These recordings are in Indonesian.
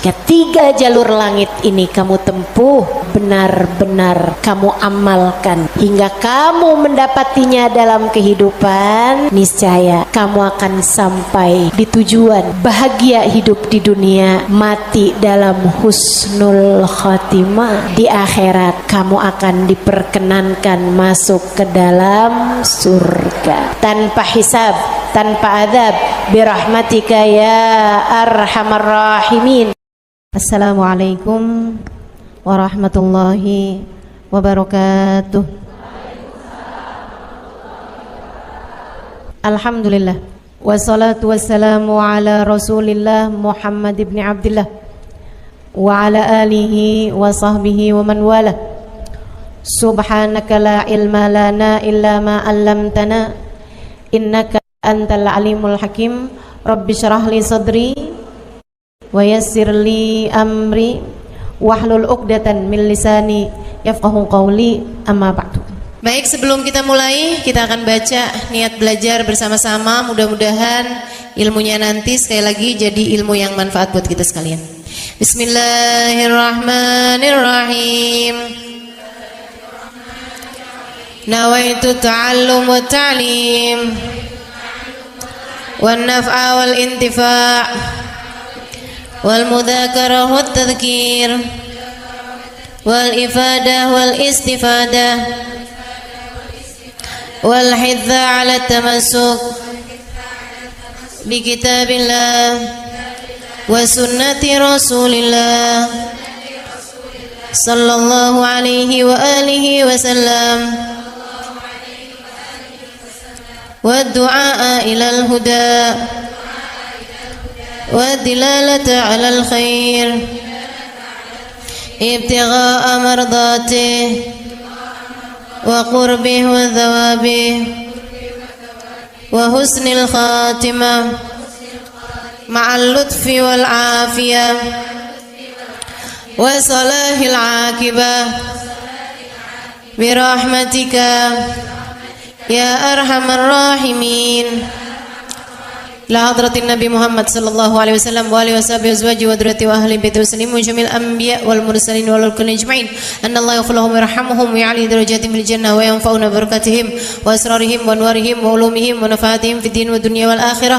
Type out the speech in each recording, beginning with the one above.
Ketiga jalur langit ini kamu tempuh, benar-benar kamu amalkan hingga kamu mendapatinya dalam kehidupan, niscaya kamu akan sampai di tujuan, bahagia hidup di dunia, mati dalam husnul khotimah. Di akhirat kamu akan diperkenankan masuk ke dalam surga tanpa hisab, tanpa azab, birahmatika ya arhamar rahimin. Assalamualaikum warahmatullahi wabarakatuh. Alhamdulillah, wassalatu wassalamu ala Rasulillah Muhammad ibn Abdullah wa ala alihi wa sahbihi wa man wala. Subhanaka la ilma lana illa ma 'allamtana innaka antal alimul hakim. Rabbi syrah li sadri wa yassir li amri wahlul 'uqdatan min lisani yafqahu qawli, amma ba'du. Baik, sebelum kita mulai, kita akan baca niat belajar bersama-sama. Mudah-mudahan ilmunya nanti sekali lagi jadi ilmu yang manfaat buat kita sekalian. Bismillahirrahmanirrahim. Nawaitu ta'allum wa ta'lim wan naf'a wal intifa' wal mudzakarah wat tadhkir wal ifadah wal istifadah wal hidza 'ala tamassuk bi kitabillah wa sunnati rasulillah sallallahu alaihi wa alihi wasallam wa du'a ila al huda والدلالة على الخير ابتغاء مرضاته وقربه وثوابه وحسن الخاتمة مع اللطف والعافية وصلاح العاقبة برحمتك يا أرحم الراحمين. La hadratin Nabi Muhammad sallallahu alaihi wasallam wa alihi washabihi azwaji wa dzurriyyati wa ahli baiti muslimin wa jamil anbiya wal mursalin wal kulli ajma'in. Anna Allah yaghfir lahum wa yarhamuhum wa ya'li darajatihim fil jannah wa yanfa'una barakatihim wa asrarihim wa anwarihim wa ulumihim wa nafaatihim fid din wa dunya wal akhirah.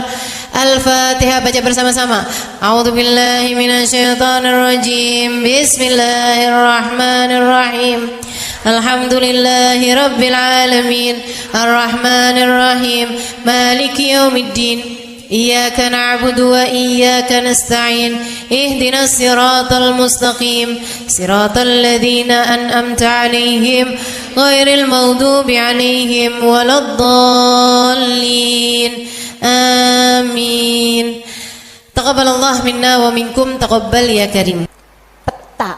Al-Fatihah, baca bersama-sama. A'udzu billahi minasyaitonir rajim. Bismillahirrahmanirrahim. Alhamdulillahi rabbil alamin. Arrahmanir rahim. Maliki yaumiddin. Iyyaka na'budu wa iyyaka nasta'in. Ihdinas siratal mustaqim. Siratal ladzina an'amta 'alaihim ghairil maghdubi 'alaihim waladdallin. Amin. Taqabbalallahu minna wa minkum, taqabbal ya karim. Peta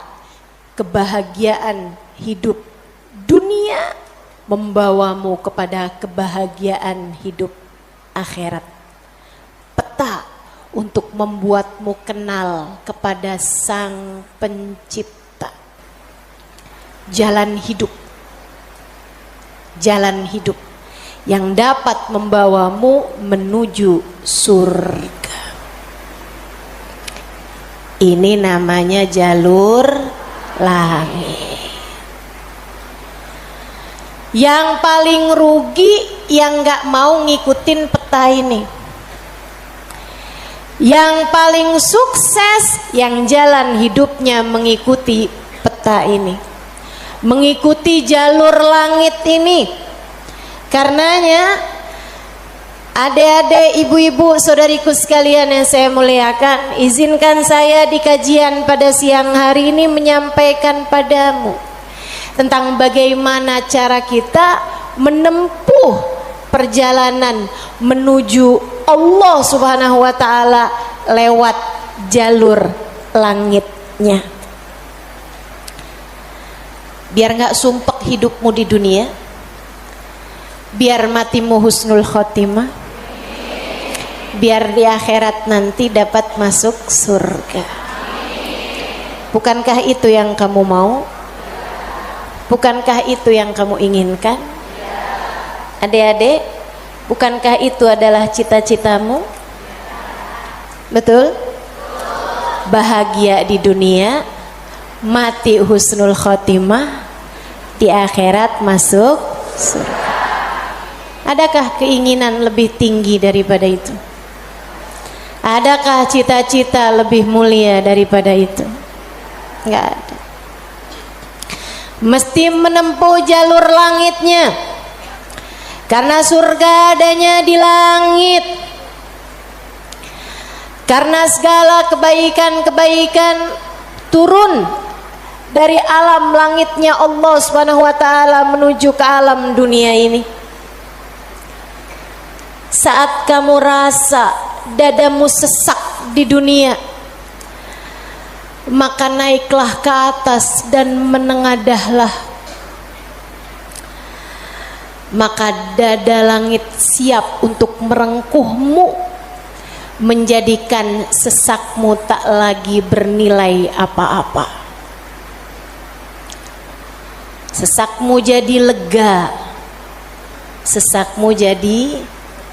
kebahagiaan hidup dunia membawamu kepada kebahagiaan hidup akhirat. Peta untuk membuatmu kenal kepada Sang Pencipta. Jalan hidup yang dapat membawamu menuju surga. Ini namanya jalur langit. Yang paling rugi yang gak mau ngikutin peta ini. Yang paling sukses yang jalan hidupnya mengikuti peta ini, mengikuti jalur langit ini. Karenanya adik-adik, ibu-ibu, saudariku sekalian yang saya muliakan, izinkan saya di kajian pada siang hari ini menyampaikan padamu tentang bagaimana cara kita menempuh perjalanan menuju Allah Subhanahu wa ta'ala lewat jalur langitnya. Biar gak sumpek hidupmu di dunia, biar matimu husnul khotimah, biar di akhirat nanti dapat masuk surga. Bukankah itu yang kamu mau? Bukankah itu yang kamu inginkan? Adik-adik, bukankah itu adalah cita-citamu? Betul? bahagia di dunia, mati husnul khotimah, di akhirat masuk surga. Adakah keinginan lebih tinggi daripada itu? Adakah cita-cita lebih mulia daripada itu? Enggak ada. Mesti menempuh jalur langitnya, karena surga adanya di langit. Karena segala kebaikan-kebaikan turun dari alam langitnya Allah Subhanahu wa taala menuju ke alam dunia ini. Saat kamu rasa dadamu sesak di dunia, maka naiklah ke atas dan menengadahlah. Maka dada langit siap untuk merengkuhmu, menjadikan sesakmu tak lagi bernilai apa-apa. Sesakmu jadi lega, sesakmu jadi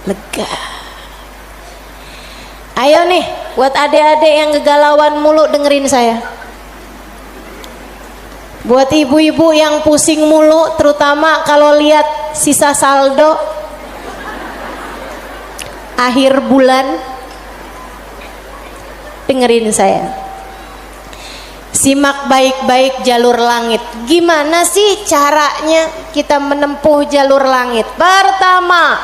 lega. Ayo nih, buat adik-adik yang kegalauan mulu dengerin saya. Buat ibu-ibu yang pusing mulu, terutama kalau lihat sisa saldo akhir bulan, dengerin saya. Simak baik-baik jalur langit. Gimana sih caranya kita menempuh jalur langit? Pertama,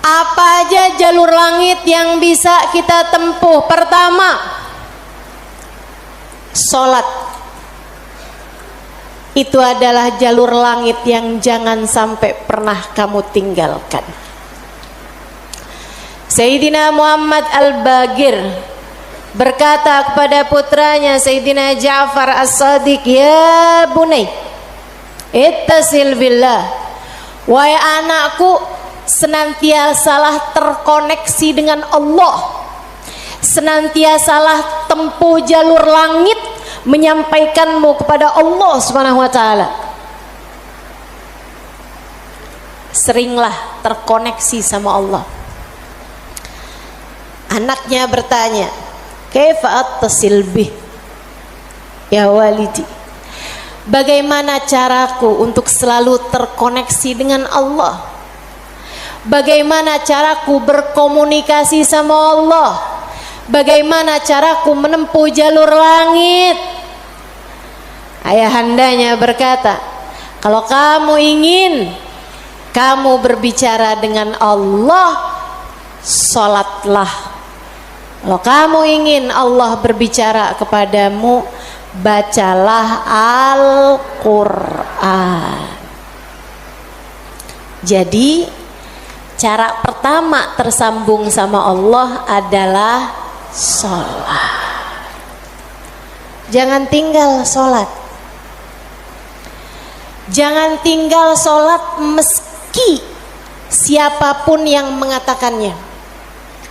apa aja jalur langit yang bisa kita tempuh? Pertama, sholat. Itu adalah jalur langit yang jangan sampai pernah kamu tinggalkan. Sayyidina Muhammad Al-Bagir berkata kepada putranya Sayyidina Ja'far As-Sadiq, "Ya bunai, ittasil billah." Wahai anakku, senantiasalah terkoneksi dengan Allah, senantiasalah tempuh jalur langit menyampaikanmu kepada Allah Subhanahu wa taala. Seringlah terkoneksi sama Allah. Anaknya bertanya, "Kaifa attasil bih ya walidi?" Bagaimana caraku untuk selalu terkoneksi dengan Allah? Bagaimana caraku berkomunikasi sama Allah? Bagaimana caraku menempuh jalur langit? Ayahandanya berkata, kalau kamu ingin kamu berbicara dengan Allah, sholatlah. Kalau kamu ingin Allah berbicara kepadamu, bacalah Al-Quran. Jadi cara pertama tersambung sama Allah adalah sholat. Jangan tinggal sholat. Jangan tinggal sholat meski siapapun yang mengatakannya.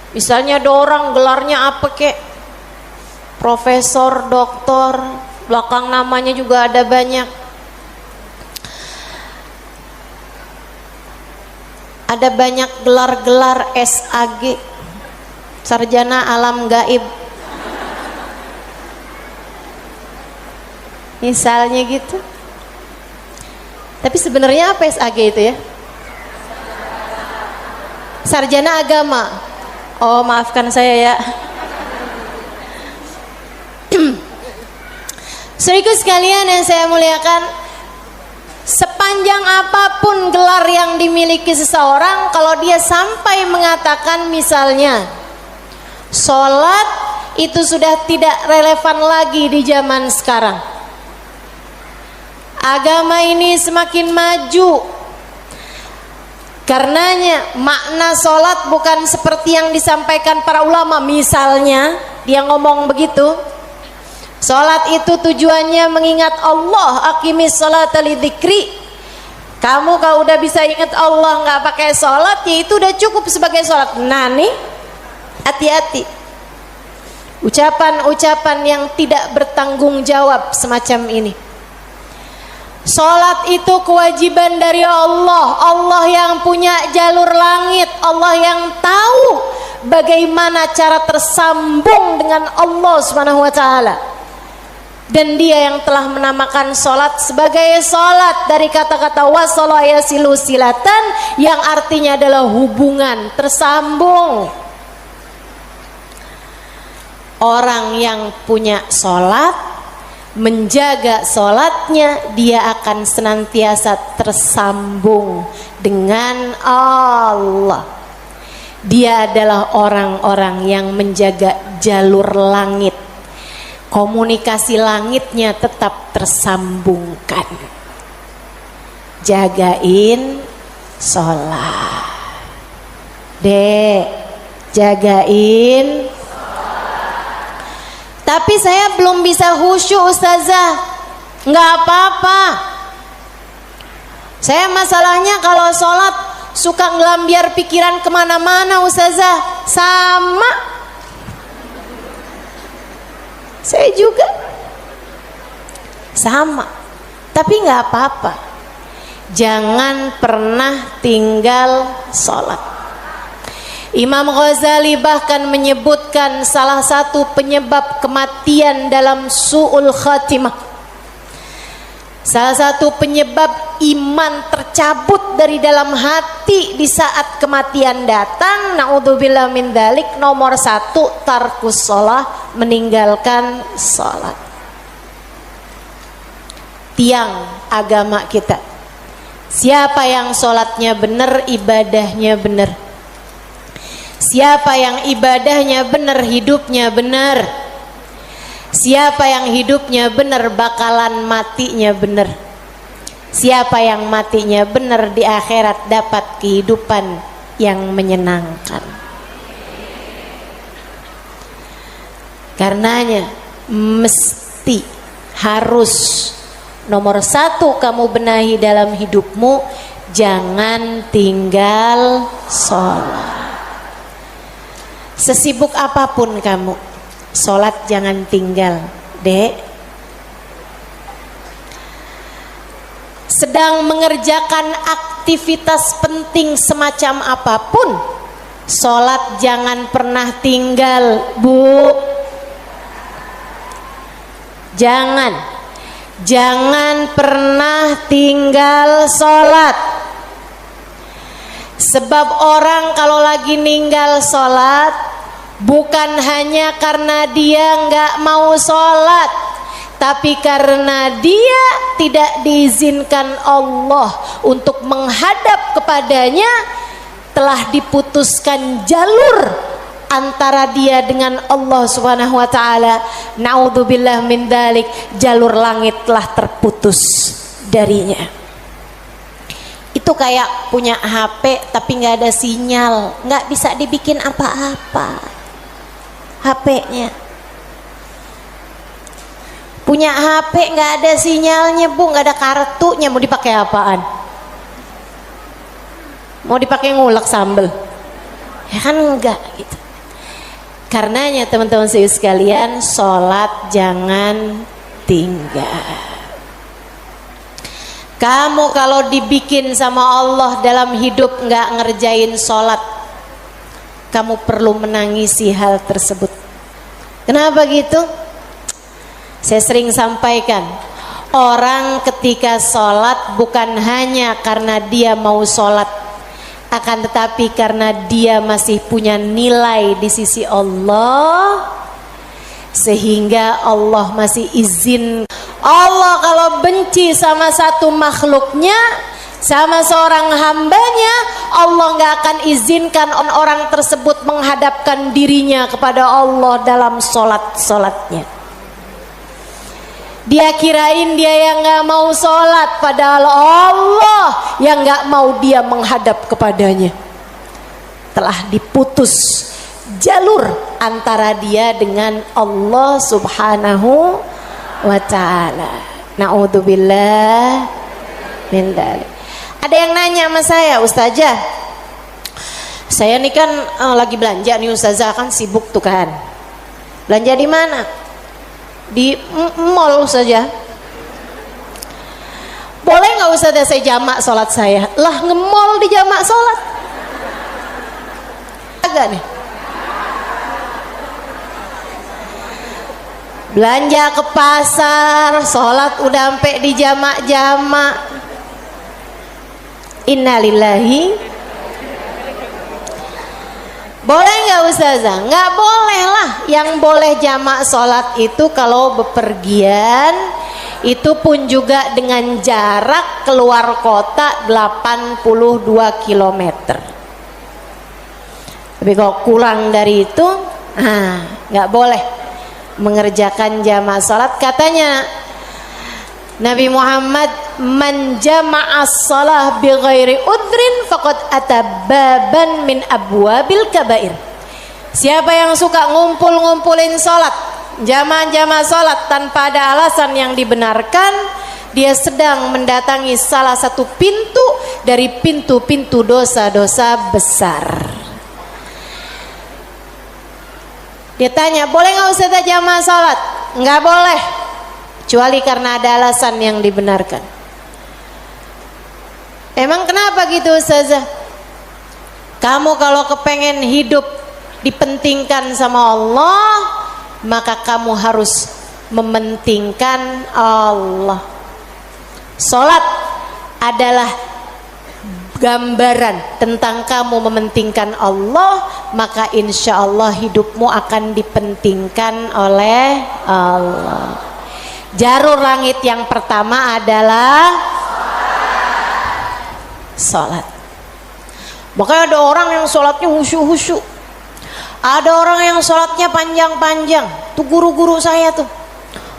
Misalnya ada orang gelarnya apa kek, profesor, doktor, belakang namanya juga ada banyak. Ada banyak gelar-gelar SAG, sarjana alam gaib, misalnya gitu. Tapi sebenarnya apa SAG itu ya? Sarjana agama. Oh, maafkan saya ya. Saudaraku sekalian yang saya muliakan, sepanjang apapun gelar yang dimiliki seseorang, kalau dia sampai mengatakan misalnya sholat itu sudah tidak relevan lagi di zaman sekarang. Agama ini semakin maju. Karenanya makna sholat bukan seperti yang disampaikan para ulama. Misalnya dia ngomong begitu, sholat itu tujuannya mengingat Allah, aqimis sholata lidzikri. Kamu kalau udah bisa ingat Allah nggak pakai sholat, ya itu udah cukup sebagai sholat. Nah nih, hati-hati ucapan-ucapan yang tidak bertanggung jawab semacam ini. Salat itu kewajiban dari Allah. Allah yang punya jalur langit, Allah yang tahu bagaimana cara tersambung dengan Allah Subhanahu wa taala. Dan dia yang telah menamakan salat sebagai salat dari kata-kata wasala yasilu silatan, yang artinya adalah hubungan, tersambung. Orang yang punya salat, menjaga salatnya, dia akan senantiasa tersambung dengan Allah. Dia adalah orang-orang yang menjaga jalur langit. Komunikasi langitnya tetap tersambungkan. Jagain sholat, Dek, jagain. Tapi saya belum bisa khusyuk, Ustazah. Nggak apa-apa. Saya masalahnya kalau sholat suka ngelambiar pikiran kemana-mana, Ustazah. Sama, saya juga sama. Tapi nggak apa-apa. Jangan pernah tinggal sholat. Imam Ghazali bahkan menyebutkan salah satu penyebab kematian dalam su'ul khatimah, salah satu penyebab iman tercabut dari dalam hati di saat kematian datang, naudzubillah min dzalik, nomor 1 tarkus shalah, meninggalkan salat. Tiang agama kita. Siapa yang salatnya benar, ibadahnya benar. Siapa yang ibadahnya benar, hidupnya benar. Siapa yang hidupnya benar, bakalan matinya benar. Siapa yang matinya benar, di akhirat dapat kehidupan yang menyenangkan. Karenanya mesti, harus, nomor 1 kamu benahi dalam hidupmu, jangan tinggal sholat. Sesibuk apapun kamu, sholat jangan tinggal, Dek. Sedang mengerjakan aktivitas penting semacam apapun, sholat jangan pernah tinggal, Bu. Jangan pernah tinggal sholat. Sebab orang kalau lagi ninggal sholat, bukan hanya karena dia nggak mau sholat, tapi karena dia tidak diizinkan Allah untuk menghadap kepadanya, telah diputuskan jalur antara dia dengan Allah Subhanahu wa taala. Naudzubillah min dzalik, jalur langit telah terputus darinya. Itu kayak punya HP tapi nggak ada sinyal, nggak bisa dibikin apa-apa HP-nya. Punya HP nggak ada sinyalnya, Bu, nggak ada kartunya, mau dipakai apaan? Mau dipakai ngulek sambel? Ya kan enggak gitu. Karenanya teman-teman sekalian, sholat jangan tinggal. Kamu kalau dibikin sama Allah dalam hidup nggak ngerjain sholat, kamu perlu menangisi hal tersebut. Kenapa gitu? Saya sering sampaikan, orang ketika sholat bukan hanya karena dia mau sholat, akan tetapi karena dia masih punya nilai di sisi Allah, sehingga Allah masih izin. Allah kalau benci sama satu makhluknya, sama seorang hambanya, Allah nggak akan izinkan orang tersebut menghadapkan dirinya kepada Allah dalam sholatnya. Dia kirain dia yang nggak mau sholat, padahal Allah yang nggak mau dia menghadap kepadanya. Telah diputus jalur antara dia dengan Allah Subhanahu wa ta'ala. Na'udzubillah min dzalik. Ada yang nanya sama saya, Ustazah, saya nih kan lagi belanja nih Ustazah, kan sibuk tuh kan. Belanja di mana? Di mall Ustazah. boleh nggak Ustazah saya jamak sholat saya? Lah ngemol di jamak sholat agak nih. Belanja ke pasar, sholat udah sampai di jamak-jamak. Innalillahi. Boleh nggak Ustazah? Nggak boleh lah. Yang boleh jamak sholat itu kalau bepergian, itu pun juga dengan jarak keluar kota 82 km. Tapi kalau kurang dari itu, nggak boleh mengerjakan jamak salat. Katanya Nabi Muhammad, man jama'as shalah bi ghairi udrin faqad atababan min abwabil kabair. Siapa yang suka ngumpulin salat, jamaah salat tanpa ada alasan yang dibenarkan, dia sedang mendatangi salah satu pintu dari pintu-pintu dosa-dosa besar. Dia tanya, boleh nggak Ustazah jamaah salat? Nggak boleh, kecuali karena ada alasan yang dibenarkan. Emang kenapa gitu Ustazah? Kamu kalau kepengen hidup dipentingkan sama Allah, maka kamu harus mementingkan Allah. Salat adalah gambaran tentang kamu mementingkan Allah, maka insya Allah hidupmu akan dipentingkan oleh Allah. Jarur langit yang pertama adalah salat. Makanya ada orang yang salatnya khusyuk-khusyuk, ada orang yang salatnya panjang-panjang. Tuh guru-guru saya tuh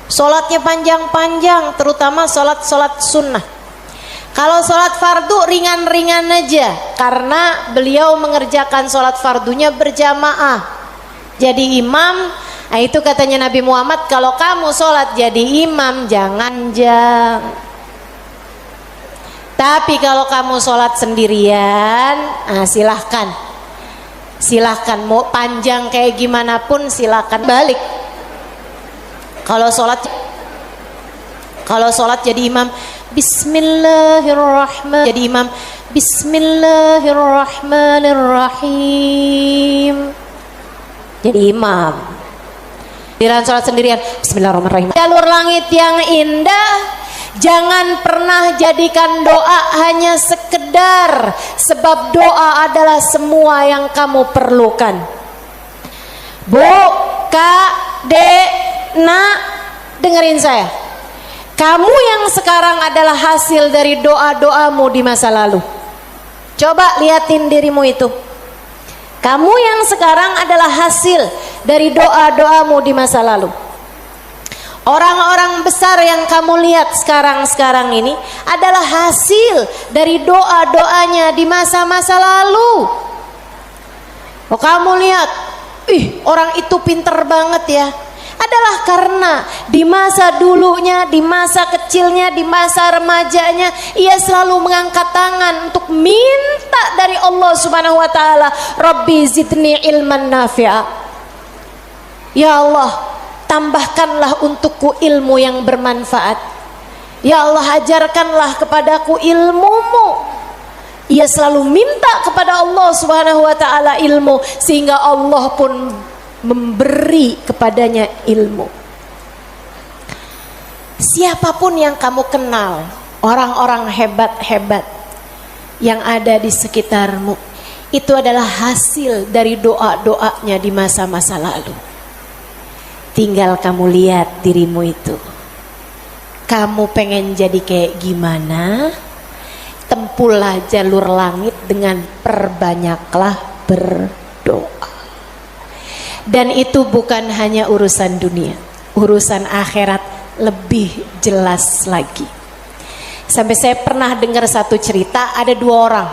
salatnya panjang-panjang, terutama salat sunnah. Kalau sholat fardu ringan-ringan aja, karena beliau mengerjakan sholat fardunya berjamaah jadi imam. Nah, itu katanya Nabi Muhammad, kalau kamu sholat jadi imam jangan jang. Tapi kalau kamu sholat sendirian, silahkan mau panjang kayak gimana pun silahkan balik. Kalau sholat jadi imam, Bismillahirrahmanirrahim. Jadi imam, Bismillahirrahmanirrahim. Jadi imam. Dalam sholat sendirian, Bismillahirrahmanirrahim. Jalur langit yang indah, jangan pernah jadikan doa hanya sekedar, sebab doa adalah semua yang kamu perlukan. Bu, Kak, Dek, Nak, dengerin saya. Kamu yang sekarang adalah hasil dari doa-doamu di masa lalu. Coba liatin dirimu itu. Kamu yang sekarang adalah hasil dari doa-doamu di masa lalu. Orang-orang besar yang kamu lihat sekarang ini adalah hasil dari doa-doanya di masa-masa lalu. Oh, kamu lihat, orang itu pinter banget ya. Adalah karena di masa dulunya, di masa kecilnya, di masa remajanya, ia selalu mengangkat tangan untuk minta dari Allah Subhanahu wa taala, Rabbi zidni ilman nafi'a. Ya Allah, tambahkanlah untukku ilmu yang bermanfaat. Ya Allah, ajarkanlah kepadaku ilmu-Mu. Ia selalu minta kepada Allah Subhanahu wa taala ilmu, sehingga Allah pun memberi kepadanya ilmu. Siapapun yang kamu kenal, orang-orang hebat-hebat yang ada di sekitarmu, itu adalah hasil dari doa-doanya di masa-masa lalu. Tinggal kamu lihat dirimu itu. Kamu pengen jadi kayak gimana? Tempuhlah jalur langit dengan perbanyaklah berdoa. Dan itu bukan hanya urusan dunia, urusan akhirat lebih jelas lagi. Sampai saya pernah dengar satu cerita, ada dua orang,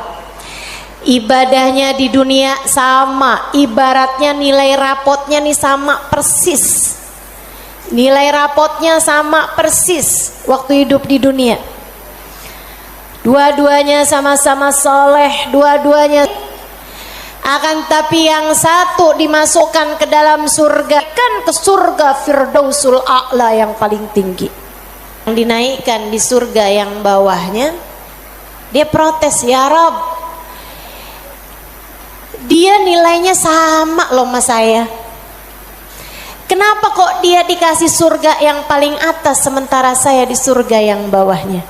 ibadahnya di dunia sama, ibaratnya nilai rapotnya nih sama persis. Nilai rapotnya sama persis waktu hidup di dunia. Dua-duanya sama-sama soleh, dua-duanya. Akan tapi yang satu dimasukkan ke dalam surga, kan ke surga Firdausul A'la yang paling tinggi. dinaikkan di surga yang bawahnya, dia protes, ya Rob, dia nilainya sama loh sama saya, kenapa kok dia dikasih surga yang paling atas sementara saya di surga yang bawahnya?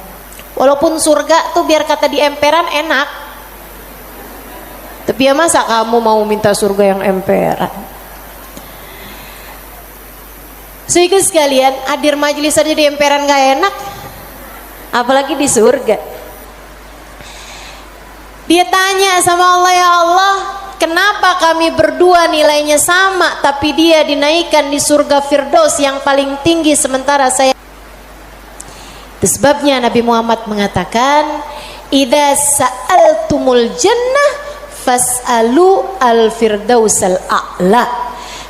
Walaupun surga tuh biar kata di emperan enak, tapi ya masa kamu mau minta surga yang emperan? Saudara sekalian, hadir majelis saja di emperan gak enak, apalagi di surga. Dia tanya sama Allah, ya Allah, kenapa kami berdua nilainya sama tapi dia dinaikkan di surga Firdaus yang paling tinggi sementara saya? Itu sebabnya Nabi Muhammad mengatakan, idza sa'altumul jannah fas'alu al-firdausal a'la.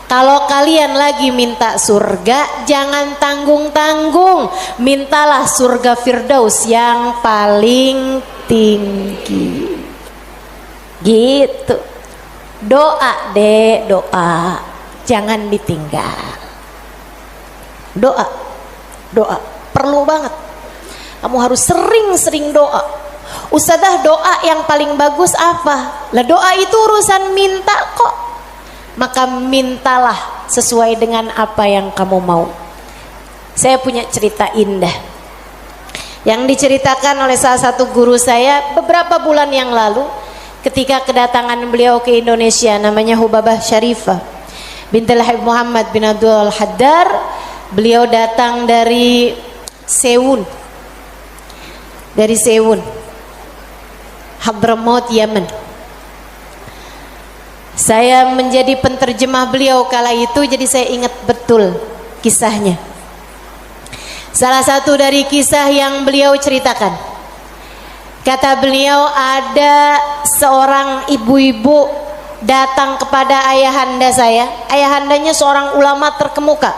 Kalau kalian lagi minta surga, jangan tanggung-tanggung, mintalah surga Firdaus yang paling tinggi. Gitu. Doa deh, doa, jangan ditinggal. Doa, doa, perlu banget. Kamu harus sering-sering doa. Ustazah, doa yang paling bagus apa? Lah doa itu urusan minta kok. Maka mintalah sesuai dengan apa yang kamu mau. Saya punya cerita indah yang diceritakan oleh salah satu guru saya beberapa bulan yang lalu ketika kedatangan beliau ke Indonesia, namanya Hubabah Syarifah bintul Habib Muhammad bin Abdul Haddar. Beliau datang dari Sewun, Hadramaut, Yaman. Saya menjadi penterjemah beliau kala itu, jadi saya ingat betul kisahnya. Salah satu dari kisah yang beliau ceritakan, kata beliau, ada seorang ibu-ibu datang kepada ayahanda saya. Ayahandanya seorang ulama terkemuka,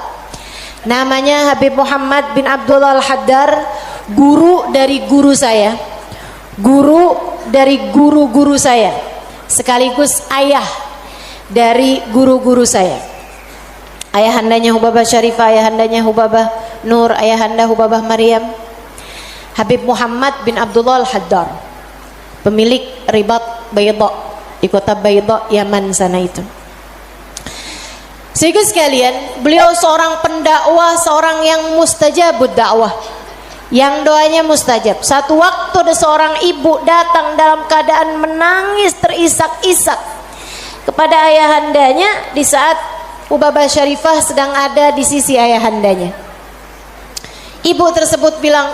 namanya Habib Muhammad bin Abdullah Al-Haddar, guru dari guru saya, guru dari guru-guru saya, sekaligus ayah dari guru-guru saya. Ayahandanya Hubabah Syarifah, ayahandanya Hubabah Nur, ayahanda Hubabah Maryam. Habib Muhammad bin Abdullah Al-Haddar, pemilik Ribat Bayda di kota Bayda, Yaman sana itu. Sehingga sekalian, beliau seorang pendakwah, seorang yang mustajabud dakwah, yang doanya mustajab. Satu waktu ada seorang ibu datang dalam keadaan menangis terisak-isak kepada ayahandanya di saat Hubabah Syarifah sedang ada di sisi ayahandanya. Ibu tersebut bilang,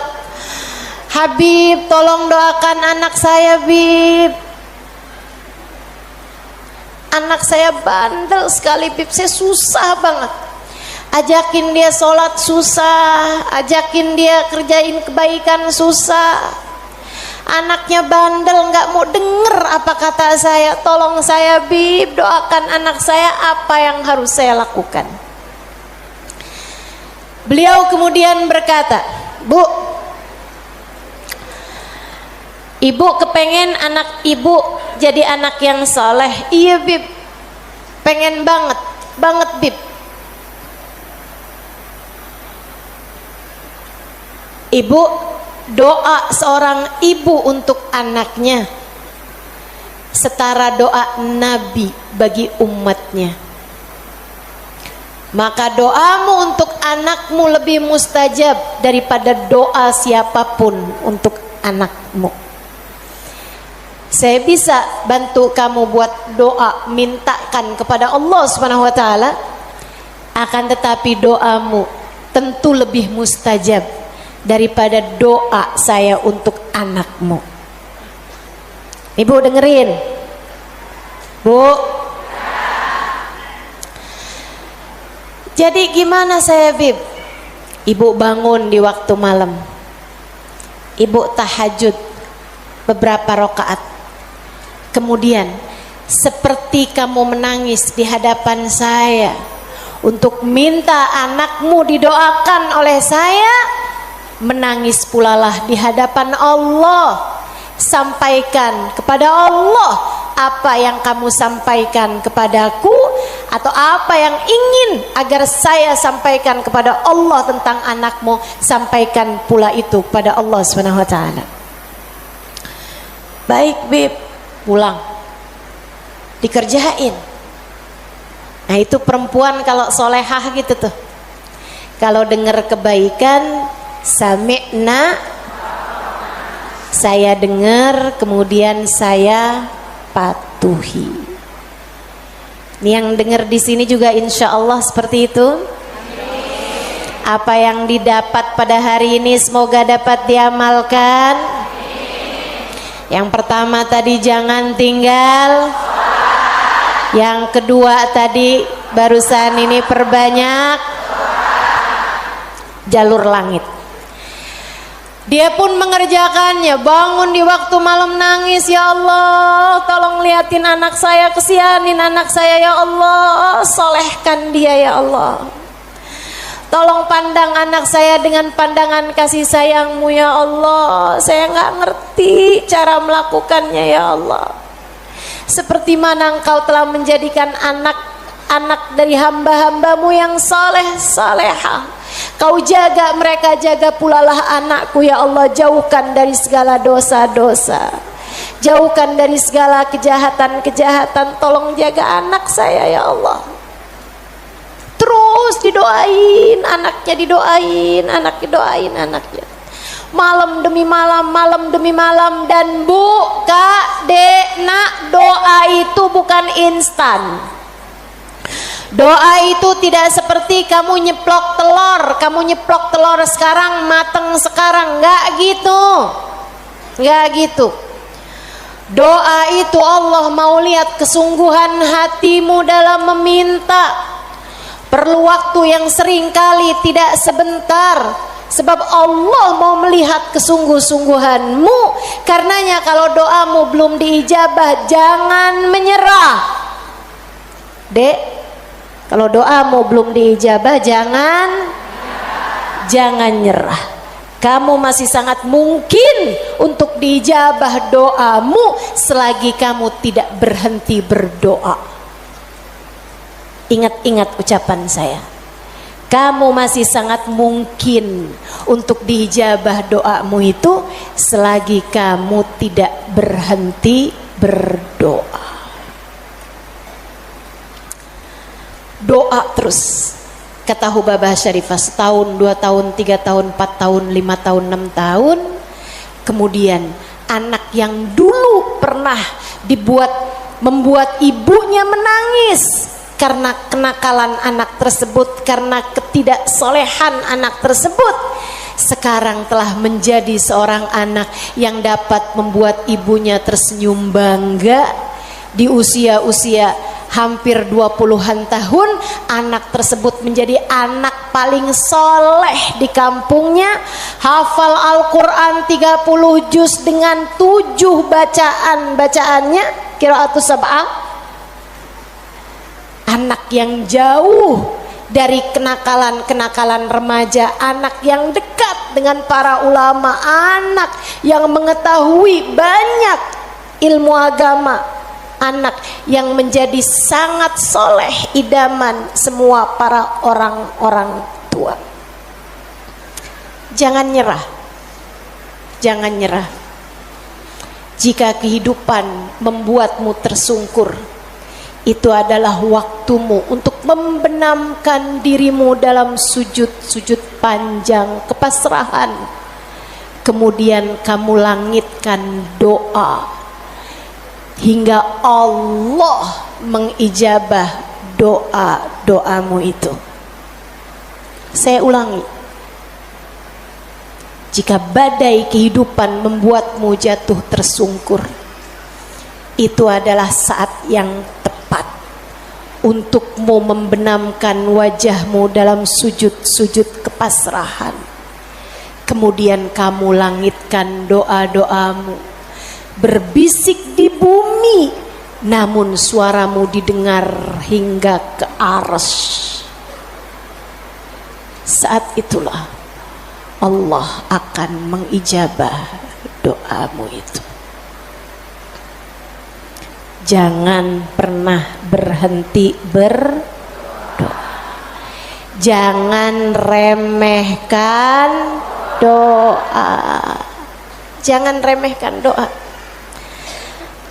Habib, tolong doakan anak saya, Bib. Anak saya bandel sekali, Bib. Saya susah banget. Ajakin dia sholat susah, ajakin dia kerjain kebaikan susah. Anaknya bandel, nggak mau denger apa kata saya. Tolong saya, Bib, doakan anak saya, apa yang harus saya lakukan? Beliau kemudian berkata, Bu, ibu kepengen anak ibu jadi anak yang soleh. Iya, Bib, pengen banget, banget, Bib. Ibu, doa seorang ibu untuk anaknya setara doa Nabi bagi umatnya. Maka doamu untuk anakmu lebih mustajab daripada doa siapapun untuk anakmu. Saya bisa bantu kamu buat doa, mintakan kepada Allah Subhanahu wa taala, akan tetapi doamu tentu lebih mustajab daripada doa saya untuk anakmu. Ibu dengerin, Bu. Jadi gimana saya, Bib? Ibu bangun di waktu malam, ibu tahajud beberapa rakaat, kemudian seperti kamu menangis di hadapan saya untuk minta anakmu didoakan oleh saya, menangis pulalah di hadapan Allah. Sampaikan kepada Allah apa yang kamu sampaikan kepadaku atau apa yang ingin agar saya sampaikan kepada Allah tentang anakmu, sampaikan pula itu kepada Allah Subhanahu wa taala. Baik, Bib, pulang. Dikerjain. Nah, itu perempuan kalau solehah gitu tuh. Kalau dengar kebaikan, sami'na, saya dengar, kemudian saya patuhi. Ini yang dengar di sini juga insya Allah seperti itu. Apa yang didapat pada hari ini semoga dapat diamalkan. Yang pertama tadi jangan tinggal. Yang kedua tadi barusan ini perbanyak jalur langit. Dia pun mengerjakannya, bangun di waktu malam nangis, ya Allah tolong liatin anak saya, kesianin anak saya ya Allah, solehkan dia ya Allah, tolong pandang anak saya dengan pandangan kasih sayangmu ya Allah, saya nggak ngerti cara melakukannya ya Allah, seperti mana engkau telah menjadikan anak dari hamba-hambamu yang soleh salehah. Kau jaga mereka, jaga pula lah anakku ya Allah, jauhkan dari segala dosa-dosa, jauhkan dari segala kejahatan-kejahatan, tolong jaga anak saya ya Allah. Terus didoain anaknya, didoain anaknya, malam demi malam, malam demi malam. Dan Bu, Kak, Dek, Nak, doa itu bukan instan. Doa itu tidak seperti kamu nyeplok telur sekarang mateng sekarang, enggak gitu. Doa itu Allah mau lihat kesungguhan hatimu dalam meminta. Perlu waktu yang sering kali tidak sebentar, sebab Allah mau melihat kesungguh-sungguhanmu. Karenanya kalau doamu belum diijabah, jangan menyerah. Dek, kalau doamu belum diijabah, jangan nyerah. Kamu masih sangat mungkin untuk diijabah doamu selagi kamu tidak berhenti berdoa. Ingat-ingat ucapan saya. Kamu masih sangat mungkin untuk diijabah doamu itu selagi kamu tidak berhenti berdoa. Doa terus, kata Hubabah Syarifah, setahun, 2 tahun, 3 tahun, 4 tahun, 5 tahun, 6 tahun. Kemudian anak yang dulu pernah membuat ibunya menangis karena kenakalan anak tersebut, karena ketidaksolehan anak tersebut, sekarang telah menjadi seorang anak yang dapat membuat ibunya tersenyum bangga. Di usia-usia hampir 20-an tahun, anak tersebut menjadi anak paling soleh di kampungnya, hafal Al-Quran 30 juz dengan 7 bacaannya, qiraatus sab'ah. Anak yang jauh dari kenakalan-kenakalan remaja, anak yang dekat dengan para ulama, anak yang mengetahui banyak ilmu agama, anak yang menjadi sangat soleh, idaman semua para orang-orang tua. Jangan nyerah, jangan nyerah. Jika kehidupan membuatmu tersungkur, itu adalah waktumu untuk membenamkan dirimu dalam sujud-sujud panjang kepasrahan. Kemudian kamu langitkan doa hingga Allah mengijabah doa-doamu itu. Saya ulangi, jika badai kehidupan membuatmu jatuh tersungkur, itu adalah saat yang tepat untukmu membenamkan wajahmu dalam sujud-sujud kepasrahan. Kemudian kamu langitkan doa-doamu, berbisik di bumi, namun suaramu didengar hingga ke arsy. Saat itulah Allah akan mengijabah doamu itu. Jangan pernah berhenti berdoa. Jangan remehkan doa. Jangan remehkan doa.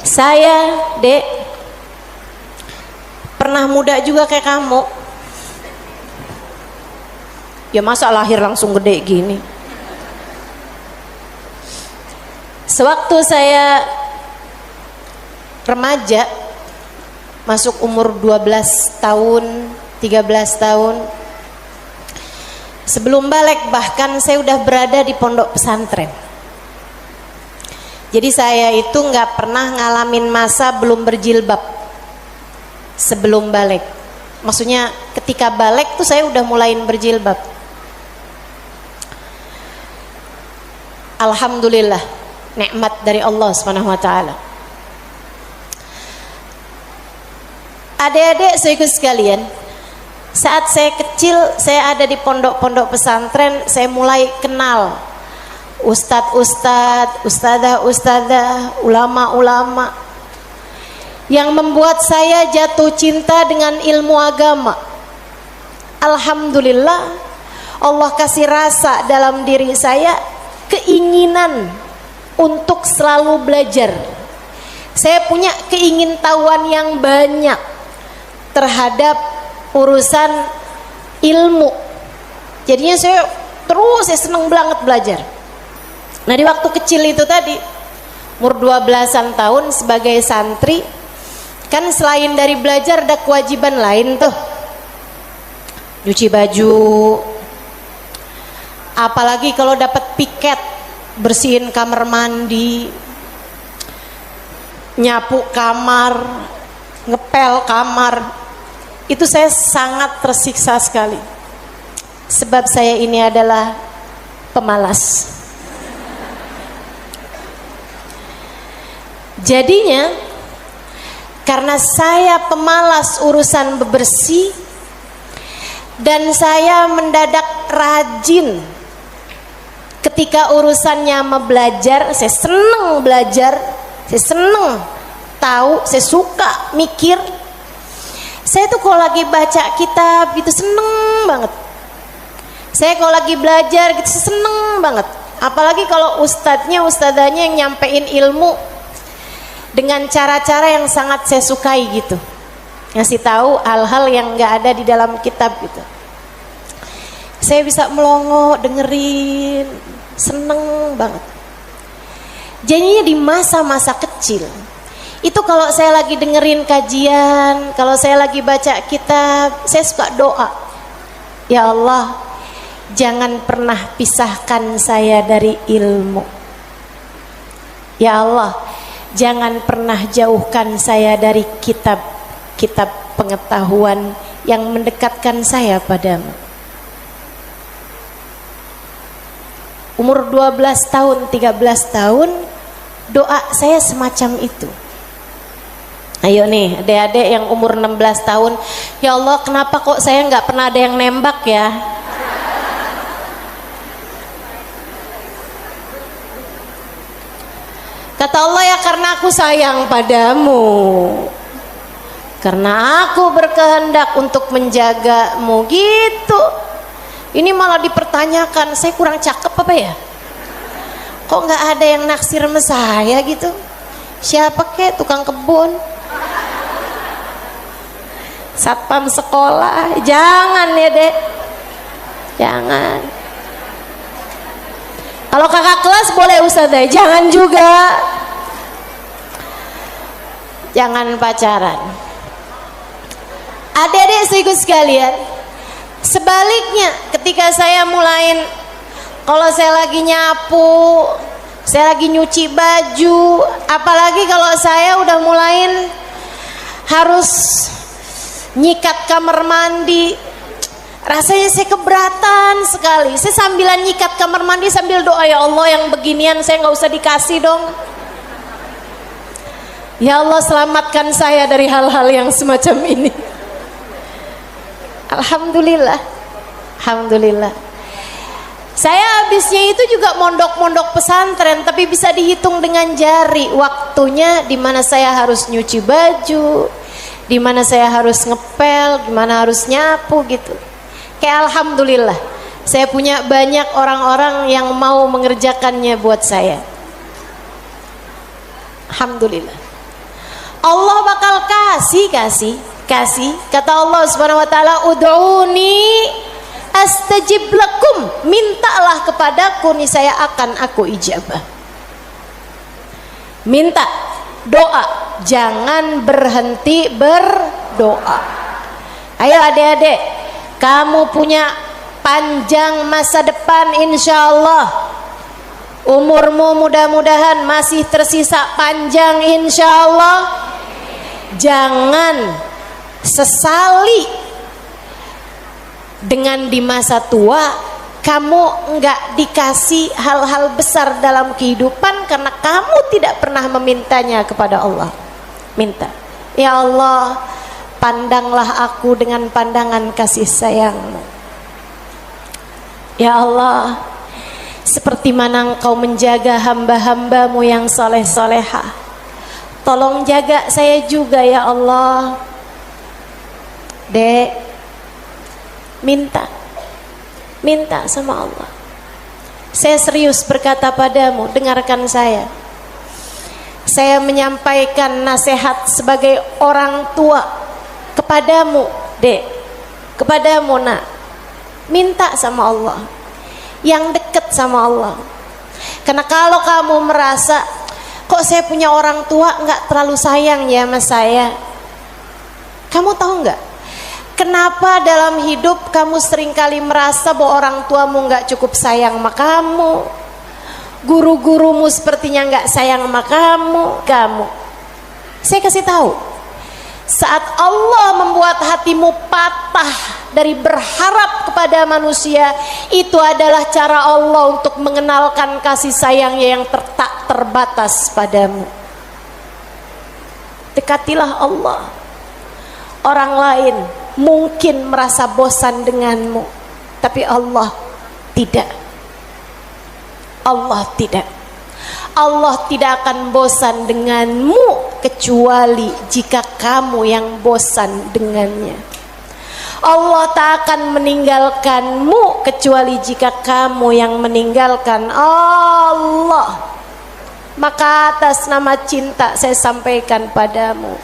Saya, Dek, pernah muda juga kayak kamu. Ya masa lahir langsung gede gini. Sewaktu saya remaja, masuk umur 12 tahun, 13 tahun, sebelum balik bahkan saya udah berada di pondok pesantren. Jadi saya itu nggak pernah ngalamin masa belum berjilbab sebelum balik. Maksudnya ketika balik tuh saya udah mulain berjilbab. Alhamdulillah, nikmat dari Allah Subhanahu wa taala. Adik-adik saudaraku sekalian, saat saya kecil, saya ada di pondok-pondok pesantren, saya mulai kenal ustadz-ustadz, ustadzah-ustadzah, ulama-ulama yang membuat saya jatuh cinta dengan ilmu agama. Alhamdulillah, Allah kasih rasa dalam diri saya, keinginan untuk selalu belajar. Saya punya keingintahuan yang banyak terhadap urusan ilmu. Jadinya saya senang banget belajar. Nah, di waktu kecil itu tadi, umur 12-an tahun sebagai santri, kan selain dari belajar ada kewajiban lain tuh. Nyuci baju, apalagi kalau dapat piket, bersihin kamar mandi, nyapu kamar, ngepel kamar. Itu saya sangat tersiksa sekali, sebab saya ini adalah pemalas. Jadinya karena saya pemalas urusan bebersih, dan saya mendadak rajin ketika urusannya belajar. Saya seneng belajar, saya seneng tahu, saya suka mikir. Saya tuh kalau lagi baca kitab gitu seneng banget. Saya kalau lagi belajar gitu seneng banget. Apalagi kalau ustadzanya yang nyampein ilmu dengan cara-cara yang sangat saya sukai gitu, ngasih tahu hal-hal yang nggak ada di dalam kitab gitu. Saya bisa melongo dengerin, seneng banget. Jadinya di masa-masa kecil itu kalau saya lagi dengerin kajian, kalau saya lagi baca kitab, saya suka doa, ya Allah, jangan pernah pisahkan saya dari ilmu. Ya Allah, jangan pernah jauhkan saya dari kitab-kitab pengetahuan yang mendekatkan saya padamu. Umur 12 tahun, 13 tahun, doa saya semacam itu. Ayo nih adik-adik yang umur 16 tahun, ya Allah, kenapa kok saya nggak pernah ada yang nembak ya? Kata Allah, ya karena aku sayang padamu, karena aku berkehendak untuk menjagamu gitu. Ini malah dipertanyakan, saya kurang cakep apa ya? Kok nggak ada yang naksir sama saya gitu? Siapa kek, tukang kebun, satpam sekolah? Jangan ya dek, jangan. Kalau kakak kelas boleh ustazah, jangan juga. Jangan pacaran. Adik-adik saudaraku sekalian, sebaliknya ketika saya mulain, kalau saya lagi nyapu, saya lagi nyuci baju, apalagi kalau saya udah mulain harus nyikat kamar mandi, rasanya saya keberatan sekali. Saya sambilan nyikat kamar mandi sambil doa, ya Allah, yang beginian saya nggak usah dikasih dong. Ya Allah, selamatkan saya dari hal-hal yang semacam ini. Alhamdulillah, alhamdulillah. Saya habisnya itu juga mondok-mondok pesantren, tapi bisa dihitung dengan jari waktunya di mana saya harus nyuci baju, di mana saya harus ngepel, di mana harus nyapu gitu. Kayak alhamdulillah, saya punya banyak orang-orang yang mau mengerjakannya buat saya. Alhamdulillah. Allah bakal kasih. Kata Allah Subhanahu wa taala, "Ud'uni astajib lakum." Mintalah kepadaku, niscaya akan aku ijabah. Minta, doa, jangan berhenti berdoa. Ayo adik-adik, kamu punya panjang masa depan insyaallah. Umurmu mudah-mudahan masih tersisa panjang insyaallah. Jangan sesali dengan di masa tua kamu enggak dikasih hal-hal besar dalam kehidupan karena kamu tidak pernah memintanya kepada Allah. Minta, ya Allah, pandanglah aku dengan pandangan kasih sayang-Mu. Ya Allah, seperti mana Engkau menjaga hamba-hamba-Mu yang soleh-solehah, tolong jaga saya juga ya Allah. Dek, minta sama Allah. Saya serius berkata padamu, dengarkan saya. Saya menyampaikan nasihat sebagai orang tua kepadamu, Dek, kepadamu nak. Minta sama Allah, yang dekat sama Allah. Karena kalau kamu merasa, kok saya punya orang tua nggak terlalu sayang ya sama saya, kamu tahu nggak kenapa dalam hidup kamu seringkali merasa bahwa orang tuamu nggak cukup sayang sama kamu, guru-gurumu sepertinya nggak sayang sama kamu. Saya kasih tahu, saat Allah membuat hatimu patah dari berharap kepada manusia, itu adalah cara Allah untuk mengenalkan kasih sayangnya yang tak terbatas padamu. Dekatilah Allah. Orang lain mungkin merasa bosan denganmu, tapi Allah tidak. Allah tidak. Allah tidak akan bosan denganmu kecuali jika kamu yang bosan dengannya. Allah tak akan meninggalkanmu kecuali jika kamu yang meninggalkan Allah. Maka atas nama cinta saya sampaikan padamu,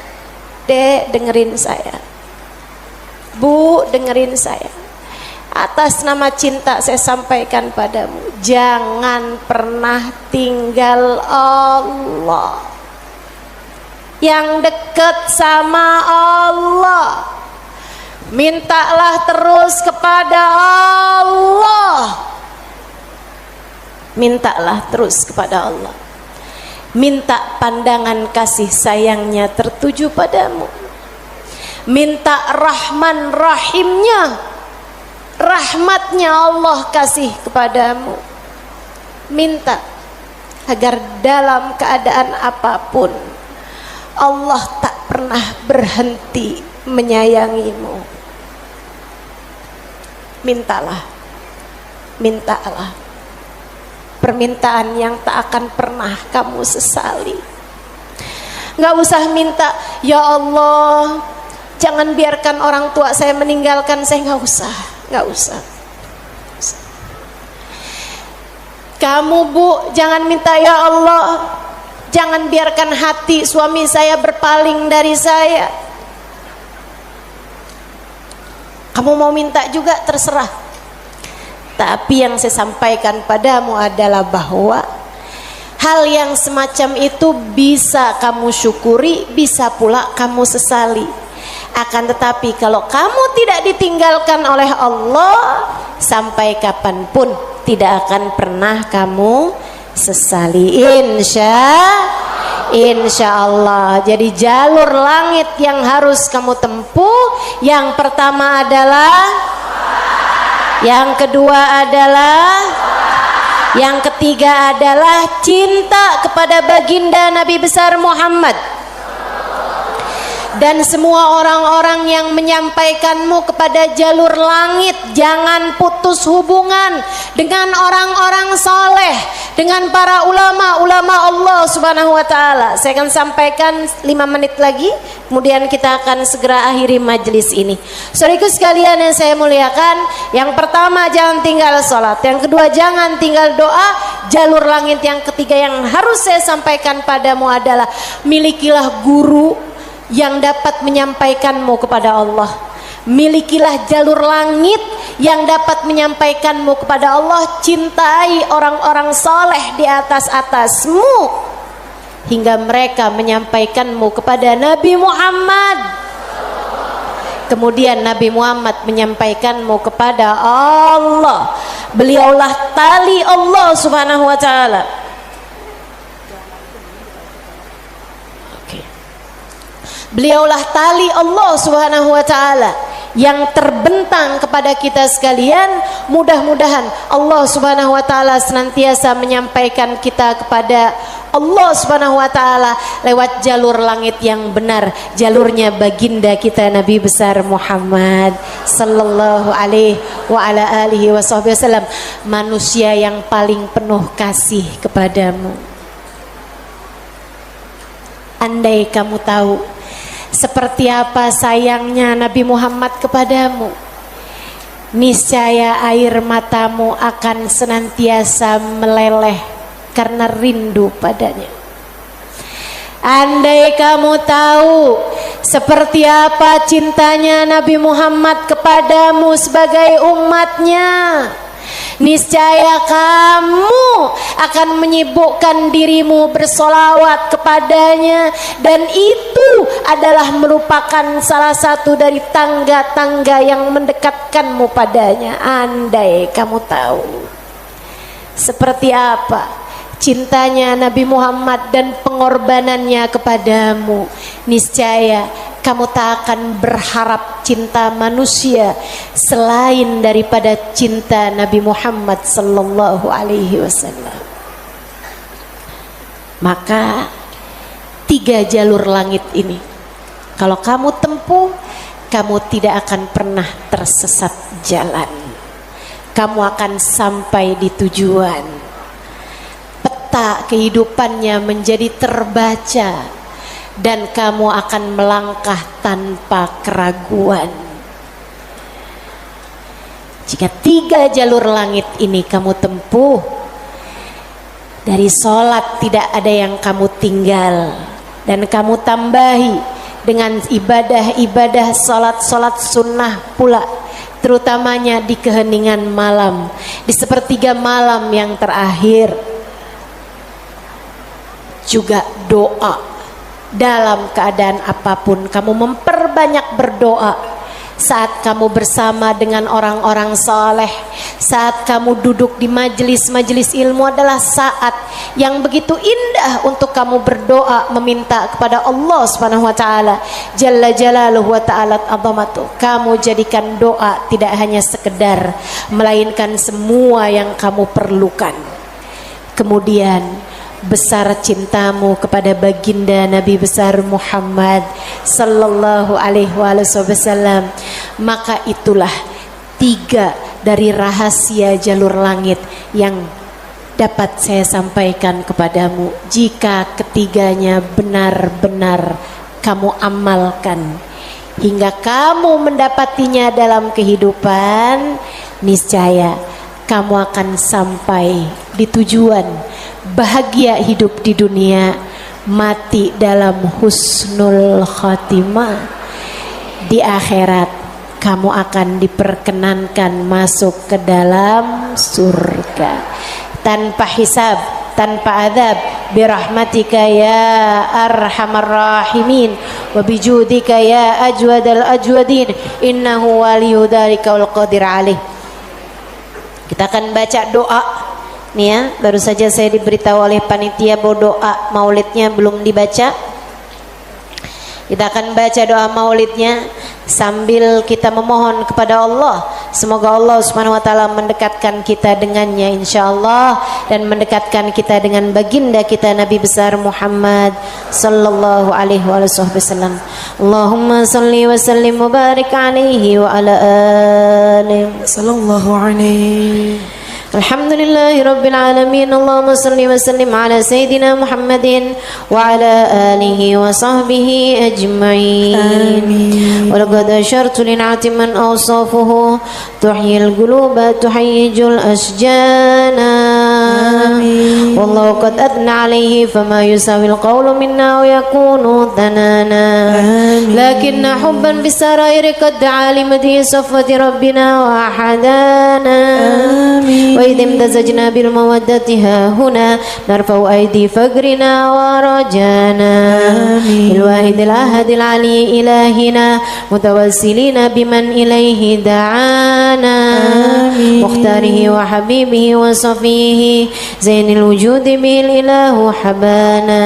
Dek, dengerin saya. Bu, dengerin saya. Atas nama cinta saya sampaikan padamu, jangan pernah tinggal Allah. Yang dekat sama Allah, mintalah terus kepada Allah. Mintalah terus kepada Allah. Minta pandangan kasih sayangnya tertuju padamu. Minta Rahman Rahimnya, rahmatnya Allah kasih kepadamu. Minta agar dalam keadaan apapun Allah tak pernah berhenti menyayangimu. Mintalah permintaan yang tak akan pernah kamu sesali. Nggak usah minta, ya Allah, jangan biarkan orang tua saya meninggalkan saya. Nggak usah. Kamu Bu, jangan minta, ya Allah, jangan biarkan hati suami saya berpaling dari saya. Kamu mau minta juga terserah. Tapi yang saya sampaikan padamu adalah bahwa hal yang semacam itu bisa kamu syukuri, bisa pula kamu sesali. Akan tetapi kalau kamu tidak ditinggalkan oleh Allah, sampai kapanpun tidak akan pernah kamu sesali, insya Allah. Jadi jalur langit yang harus kamu tempuh, yang pertama adalah, yang kedua adalah, yang ketiga adalah cinta kepada baginda Nabi besar Muhammad. Dan semua orang-orang yang menyampaikanmu kepada jalur langit, jangan putus hubungan dengan orang-orang soleh, dengan para ulama Allah Subhanahu wa ta'ala. Saya akan sampaikan 5 menit lagi, kemudian kita akan segera akhiri majelis ini. Saudaraku sekalian yang saya muliakan, yang pertama jangan tinggal sholat, yang kedua jangan tinggal doa. Jalur langit yang ketiga yang harus saya sampaikan padamu adalah milikilah guru yang dapat menyampaikanmu kepada Allah. Milikilah jalur langit yang dapat menyampaikanmu kepada Allah. Cintai orang-orang soleh di atasmu hingga mereka menyampaikanmu kepada Nabi Muhammad. Kemudian Nabi Muhammad menyampaikanmu kepada Allah. Beliaulah tali Allah Subhanahu wa ta'ala. Beliaulah tali Allah Subhanahu wa ta'ala yang terbentang kepada kita sekalian. Mudah-mudahan Allah Subhanahu wa ta'ala senantiasa menyampaikan kita kepada Allah Subhanahu wa ta'ala lewat jalur langit yang benar, jalurnya baginda kita Nabi besar Muhammad sallallahu alaihi wa ala alihi wasallam, manusia yang paling penuh kasih kepadamu. Andai kamu tahu seperti apa sayangnya Nabi Muhammad kepadamu, niscaya air matamu akan senantiasa meleleh karena rindu padanya. Andai kamu tahu seperti apa cintanya Nabi Muhammad kepadamu sebagai umatnya, niscaya kamu akan menyibukkan dirimu bersolawat kepadanya, dan itu adalah merupakan salah satu dari tangga-tangga yang mendekatkanmu padanya. Andai kamu tahu seperti apa cintanya Nabi Muhammad dan pengorbanannya kepadamu, niscaya kamu tak akan berharap cinta manusia selain daripada cinta Nabi Muhammad sallallahu alaihi wasallam. Maka 3 jalur langit ini kalau kamu tempuh, kamu tidak akan pernah tersesat jalan. Kamu akan sampai di tujuan. Peta kehidupannya menjadi terbaca dan kamu akan melangkah tanpa keraguan. Jika 3 jalur langit ini kamu tempuh, dari sholat tidak ada yang kamu tinggal, dan kamu tambahi dengan ibadah-ibadah sholat sunnah pula, terutamanya di keheningan malam, di sepertiga malam yang terakhir. Juga doa dalam keadaan apapun, kamu memperbanyak berdoa. Saat kamu bersama dengan orang-orang saleh, saat kamu duduk di majelis-majelis ilmu adalah saat yang begitu indah untuk kamu berdoa meminta kepada Allah Subhanahu wa taala jalla jalaluhu wa ta'ala azamatu. Kamu jadikan doa tidak hanya sekedar, melainkan semua yang kamu perlukan. Kemudian besar cintamu kepada baginda Nabi besar Muhammad sallallahu alaihi wasallam, maka itulah 3 dari rahasia jalur langit yang dapat saya sampaikan kepadamu. Jika ketiganya benar-benar kamu amalkan hingga kamu mendapatinya dalam kehidupan, niscaya kamu akan sampai di tujuan, bahagia hidup di dunia, mati dalam husnul khatimah. Di akhirat kamu akan diperkenankan masuk ke dalam surga tanpa hisab, tanpa adab, birahmatika ya arhamar rahimin wa bijudika ya ajwadal ajwadin, innahu waliyu dzalika wal qadir alaih. Kita akan baca doa nih ya. Baru saja saya diberitahu oleh panitia bahwa doa maulidnya belum dibaca. Kita akan baca doa maulidnya sambil kita memohon kepada Allah. Semoga Allah Subhanahu wa taala mendekatkan kita dengannya insyaallah, dan mendekatkan kita dengan baginda kita Nabi besar Muhammad sallallahu alaihi wasallam. Allahumma salli wa sallim wa barik alaihi wa ala alihi sallallahu alaihi. Alhamdulillahi Rabbil Alamin. Allahumma salli wa sallim ala Sayyidina Muhammadin wa ala alihi wa sahbihi ajma'in. Amin. Wa laqad ashartu lin'ati man awsafuhu tuhyil quluba tuhayyijul asjana. Amin. Wallahu qad adna alayhi fama yusawil qawlu minna wa yakunu thanana. Amin. Lakinna hubban bisarairi qad alimati safwati rabbina wa ahadana. Amin. وإذ امتزجنا بالمودة ها هنا نرفع أيدي فقرنا ورجانا بالواحد الأحد العلي إلهنا متوسلين بمن إليه دعانا مختاره وحبيبه وصفيه زين الوجود به الإله حبانا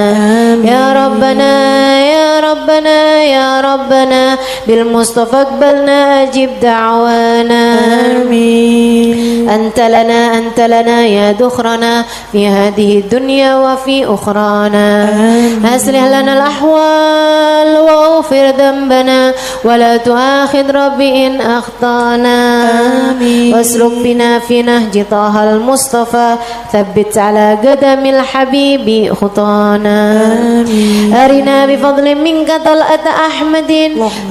يا ربنا يا ربنا يا ربنا بالمصطفى اقبلنا أجب دعوانا آمين. أنت لنا يا دخرنا في هذه الدنيا وفي أخرانا أصلح لنا الأحوال واغفر ذنبنا ولا تؤاخذ ربي إن أخطأنا واسلك بنا في نهج طه المصطفى ثبت على قدم الحبيب خطانا أرنا بفضل منك طلعة أحمد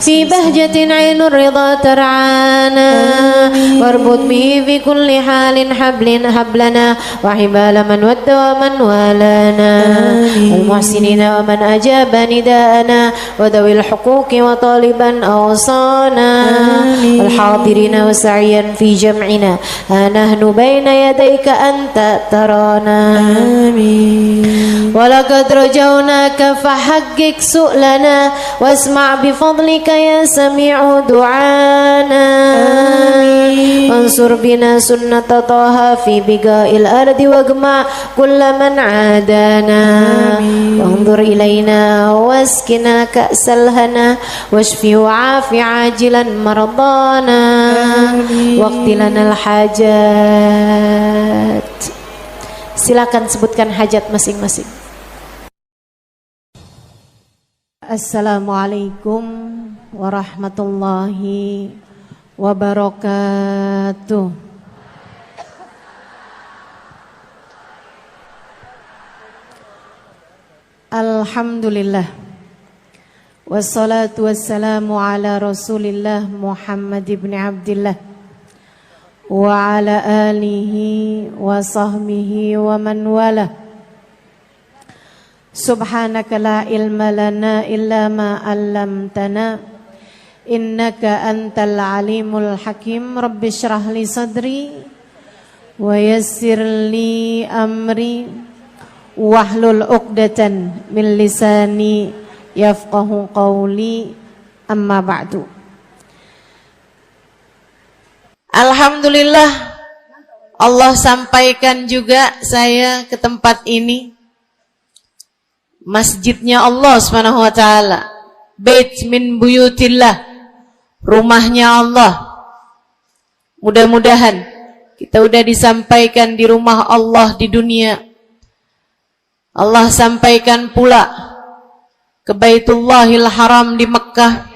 في بهجة عين الرضا ترعانا واربط به في كل حال حبلنا وحبال من ود ومن والانا المحسنين ومن أجاب نداءنا وذوي الحقوق وطالبا أوصانا الحاضرين وسعيا في جمعنا ها نحن بين يديك أنت ترانا ولقد رجوناك فحقق سؤلنا واسمع بفضلك يا سميع دعانا وانصر بنا سنة طه في بقاء الأرض واجمع كل من عادانا وانظر إلينا واسكنا كأس الهنا واشفي وعافي عاجلا مرضانا واقض لنا الحاجات. Silakan sebutkan hajat masing-masing. Assalamualaikum warahmatullahi wabarakatuh. Alhamdulillah. Wassalatu wassalamu ala Rasulillah Muhammad ibn Abdillah wa ala alihi wa sahbihi wa man wala. Subhanaka la ilma lana illa ma 'allamtana innaka antal alimul hakim. Rabbi shrah li sadri wa yassir li amri wahlul 'uqdatan min lisani yafqahu qawli, amma ba'du. Alhamdulillah, Allah sampaikan juga saya ke tempat ini, masjidnya Allah Subhanahu wa taala, bait min buyutillah, rumahnya Allah. Mudah-mudahan kita udah disampaikan di rumah Allah di dunia. Allah sampaikan pula ke Baitullahil Haram di Mekkah,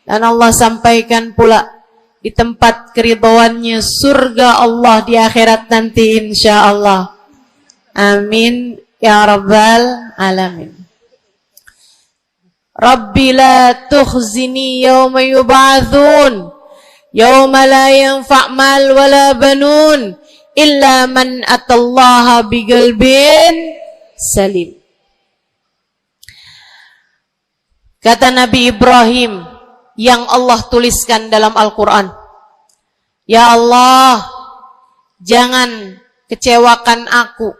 dan Allah sampaikan pula di tempat keridhaannya surga Allah di akhirat nanti insyaallah. Amin ya rabbal alamin. Rabbi la tukhzini yawma yub'atsun yawma la yanfa' mal wala banun illa man atallaha biqalbin salim. Kata Nabi Ibrahim yang Allah tuliskan dalam Al-Quran, ya Allah, jangan kecewakan aku,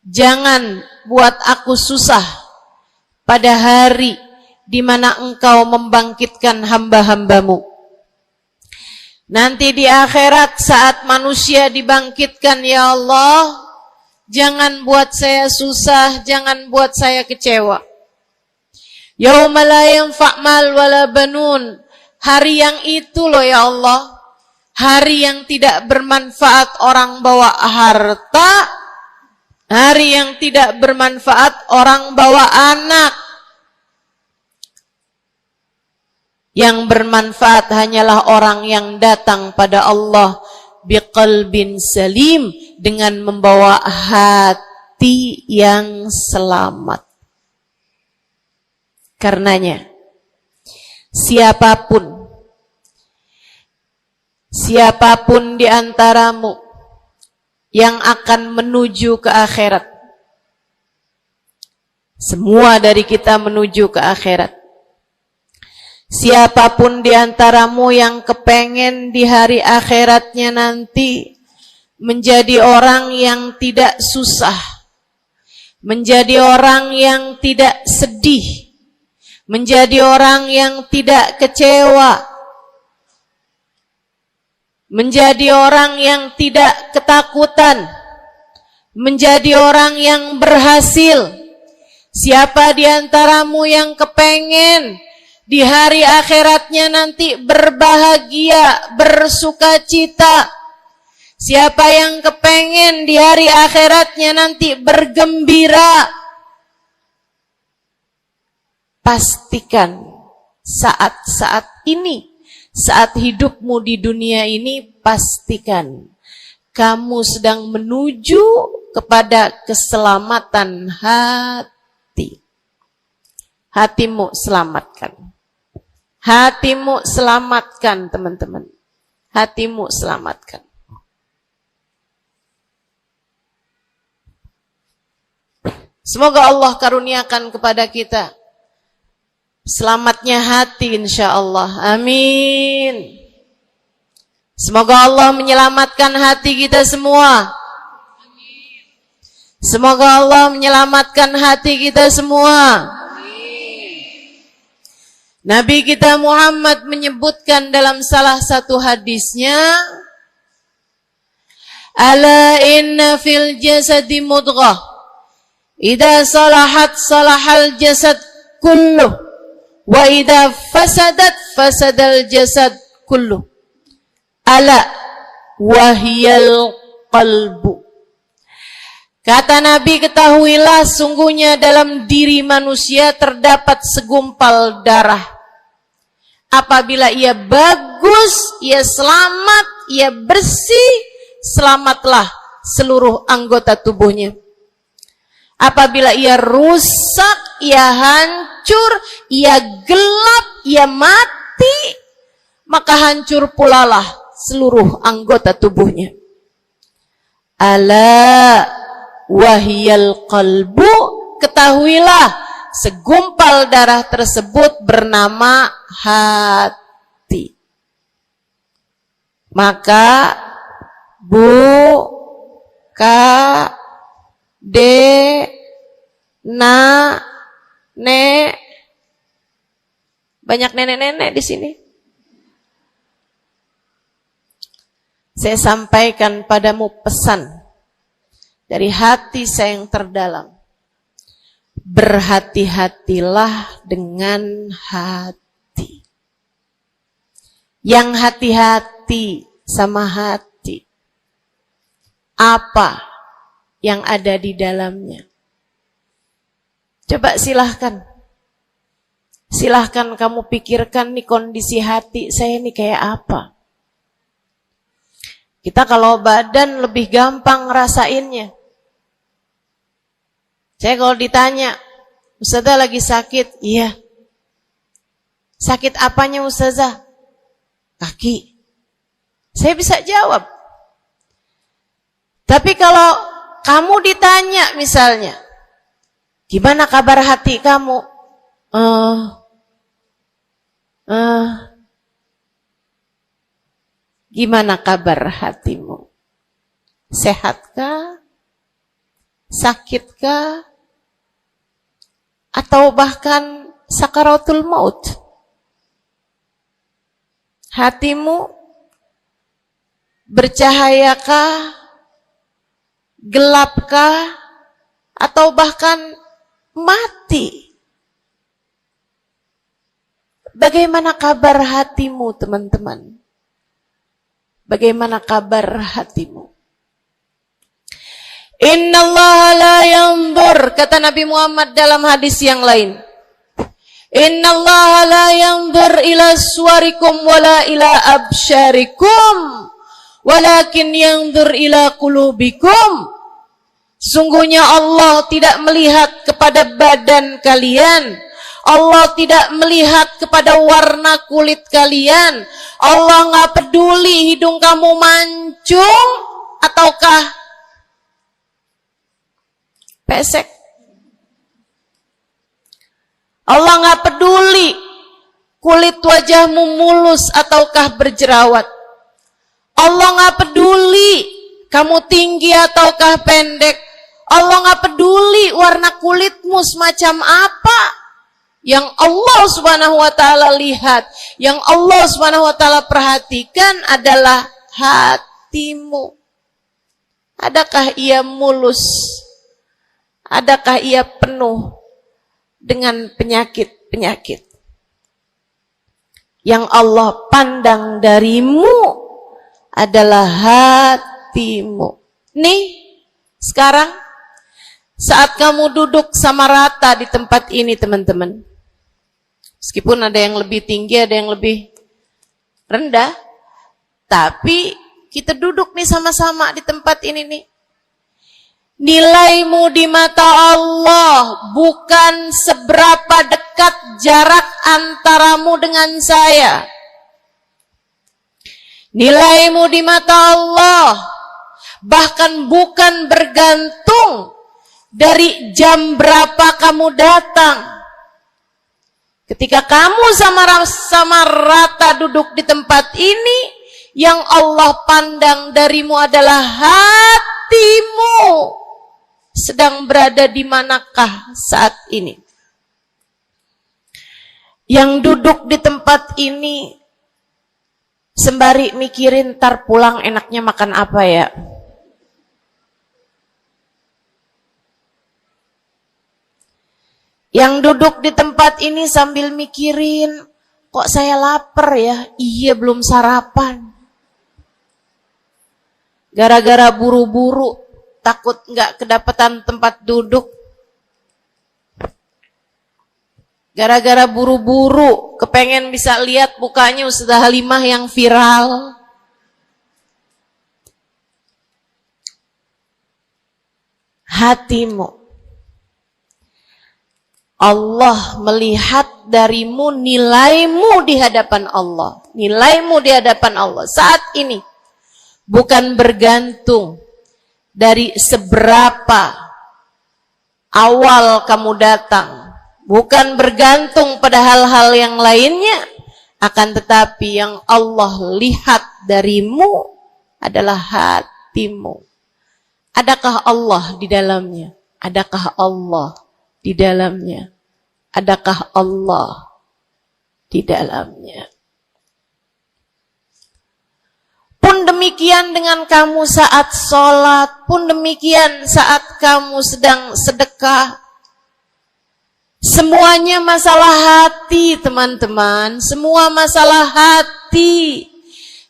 jangan buat aku susah pada hari di mana Engkau membangkitkan hamba-hambamu. Nanti di akhirat saat manusia dibangkitkan, ya Allah, jangan buat saya susah, jangan buat saya kecewa. Yauma la yanfa' mal wala banun. Hari yang itu loh ya Allah. Hari yang tidak bermanfaat orang bawa harta. Hari yang tidak bermanfaat orang bawa anak. Yang bermanfaat hanyalah orang yang datang pada Allah biqalbin salim, dengan membawa hati yang selamat. Karenanya siapapun di antaramu yang akan menuju ke akhirat, semua dari kita menuju ke akhirat. Siapapun di antaramu yang kepengen di hari akhiratnya nanti menjadi orang yang tidak susah, menjadi orang yang tidak sedih, menjadi orang yang tidak kecewa, menjadi orang yang tidak ketakutan, menjadi orang yang berhasil. Siapa di antaramu yang kepengen di hari akhiratnya nanti berbahagia, bersukacita? Siapa yang kepengen di hari akhiratnya nanti bergembira? Pastikan saat-saat ini, saat hidupmu di dunia ini, pastikan kamu sedang menuju kepada keselamatan hati. Hatimu selamatkan. Hatimu selamatkan, teman-teman. Hatimu selamatkan. Semoga Allah karuniakan kepada kita selamatnya hati insyaallah. Amin. Semoga Allah menyelamatkan hati kita semua. Semoga Allah menyelamatkan hati kita semua. Nabi kita Muhammad menyebutkan dalam salah satu hadisnya, ala inna fil jasadi mudghah, idza salahat salahal jasad kulluh, wa idza fasadat fasadal jasad kulluh. Ala wahiyal qalbu. Kata Nabi, ketahuilah sungguhnya dalam diri manusia terdapat segumpal darah. Apabila ia bagus, ia selamat, ia bersih, selamatlah seluruh anggota tubuhnya. Apabila ia rusak, ia hancur, ia gelap, ia mati, maka hancur pulalah seluruh anggota tubuhnya. Ala wahiyal qalbu, ketahuilah segumpal darah tersebut bernama hati. Maka banyak nenek-nenek di sini. Saya sampaikan padamu pesan dari hati saya yang terdalam. Berhati-hatilah dengan hati. Yang hati-hati sama hati, apa yang ada di dalamnya? Coba silahkan kamu pikirkan nih, kondisi hati saya nih kayak apa. Kita kalau badan lebih gampang ngerasainnya. Saya kalau ditanya, Ustazah lagi sakit? Iya. Sakit apanya Ustazah? Kaki. Saya bisa jawab. Tapi kalau kamu ditanya misalnya, gimana kabar hati kamu? Gimana kabar hatimu? Sehatkah? Sakitkah? Atau bahkan sakaratul maut? Hatimu bercahayakah? Gelapkah? Atau bahkan mati? Bagaimana kabar hatimu, teman-teman? Bagaimana kabar hatimu? Innallaha la yanzur, kata Nabi Muhammad dalam hadis yang lain. Innallaha la yanzur ila suwarikum wala ila absyarikum, walakin yanzur ila qulubikum. Sungguhnya Allah tidak melihat kepada badan kalian. Allah tidak melihat kepada warna kulit kalian. Allah nggak peduli hidung kamu mancung ataukah pesek. Allah nggak peduli kulit wajahmu mulus ataukah berjerawat. Allah nggak peduli kamu tinggi ataukah pendek. Allah nggak peduli warna kulitmu semacam apa. Yang Allah Subhanahu wa taala lihat, yang Allah Subhanahu wa taala perhatikan adalah hatimu. Adakah ia mulus? Adakah ia penuh dengan penyakit-penyakit? Yang Allah pandang darimu adalah hatimu. Nih, sekarang saat kamu duduk sama rata di tempat ini, teman-teman. Meskipun ada yang lebih tinggi, ada yang lebih rendah, tapi kita duduk nih sama-sama di tempat ini nih. Nilaimu di mata Allah bukan seberapa dekat jarak antaramu dengan saya. Nilaimu di mata Allah bahkan bukan bergantung dari jam berapa kamu datang. Ketika kamu sama rata duduk di tempat ini, yang Allah pandang darimu adalah hatimu. Sedang berada di manakah saat ini? Yang duduk di tempat ini sembari mikirin ntar pulang enaknya makan apa ya? Yang duduk di tempat ini sambil mikirin, kok saya lapar ya? Iya, belum sarapan. Gara-gara buru-buru, takut nggak kedapatan tempat duduk. Gara-gara buru-buru, kepengen bisa lihat mukanya Ustazah Halimah yang viral. Hatimu. Allah melihat darimu, nilaimu di hadapan Allah. Nilaimu di hadapan Allah saat ini bukan bergantung dari seberapa awal kamu datang, bukan bergantung pada hal-hal yang lainnya, akan tetapi yang Allah lihat darimu adalah hatimu. Adakah Allah di dalamnya? Adakah Allah di dalamnya? Adakah Allah di dalamnya? Pun demikian dengan kamu saat sholat, pun demikian saat kamu sedang sedekah. Semuanya masalah hati, teman-teman. Semua masalah hati.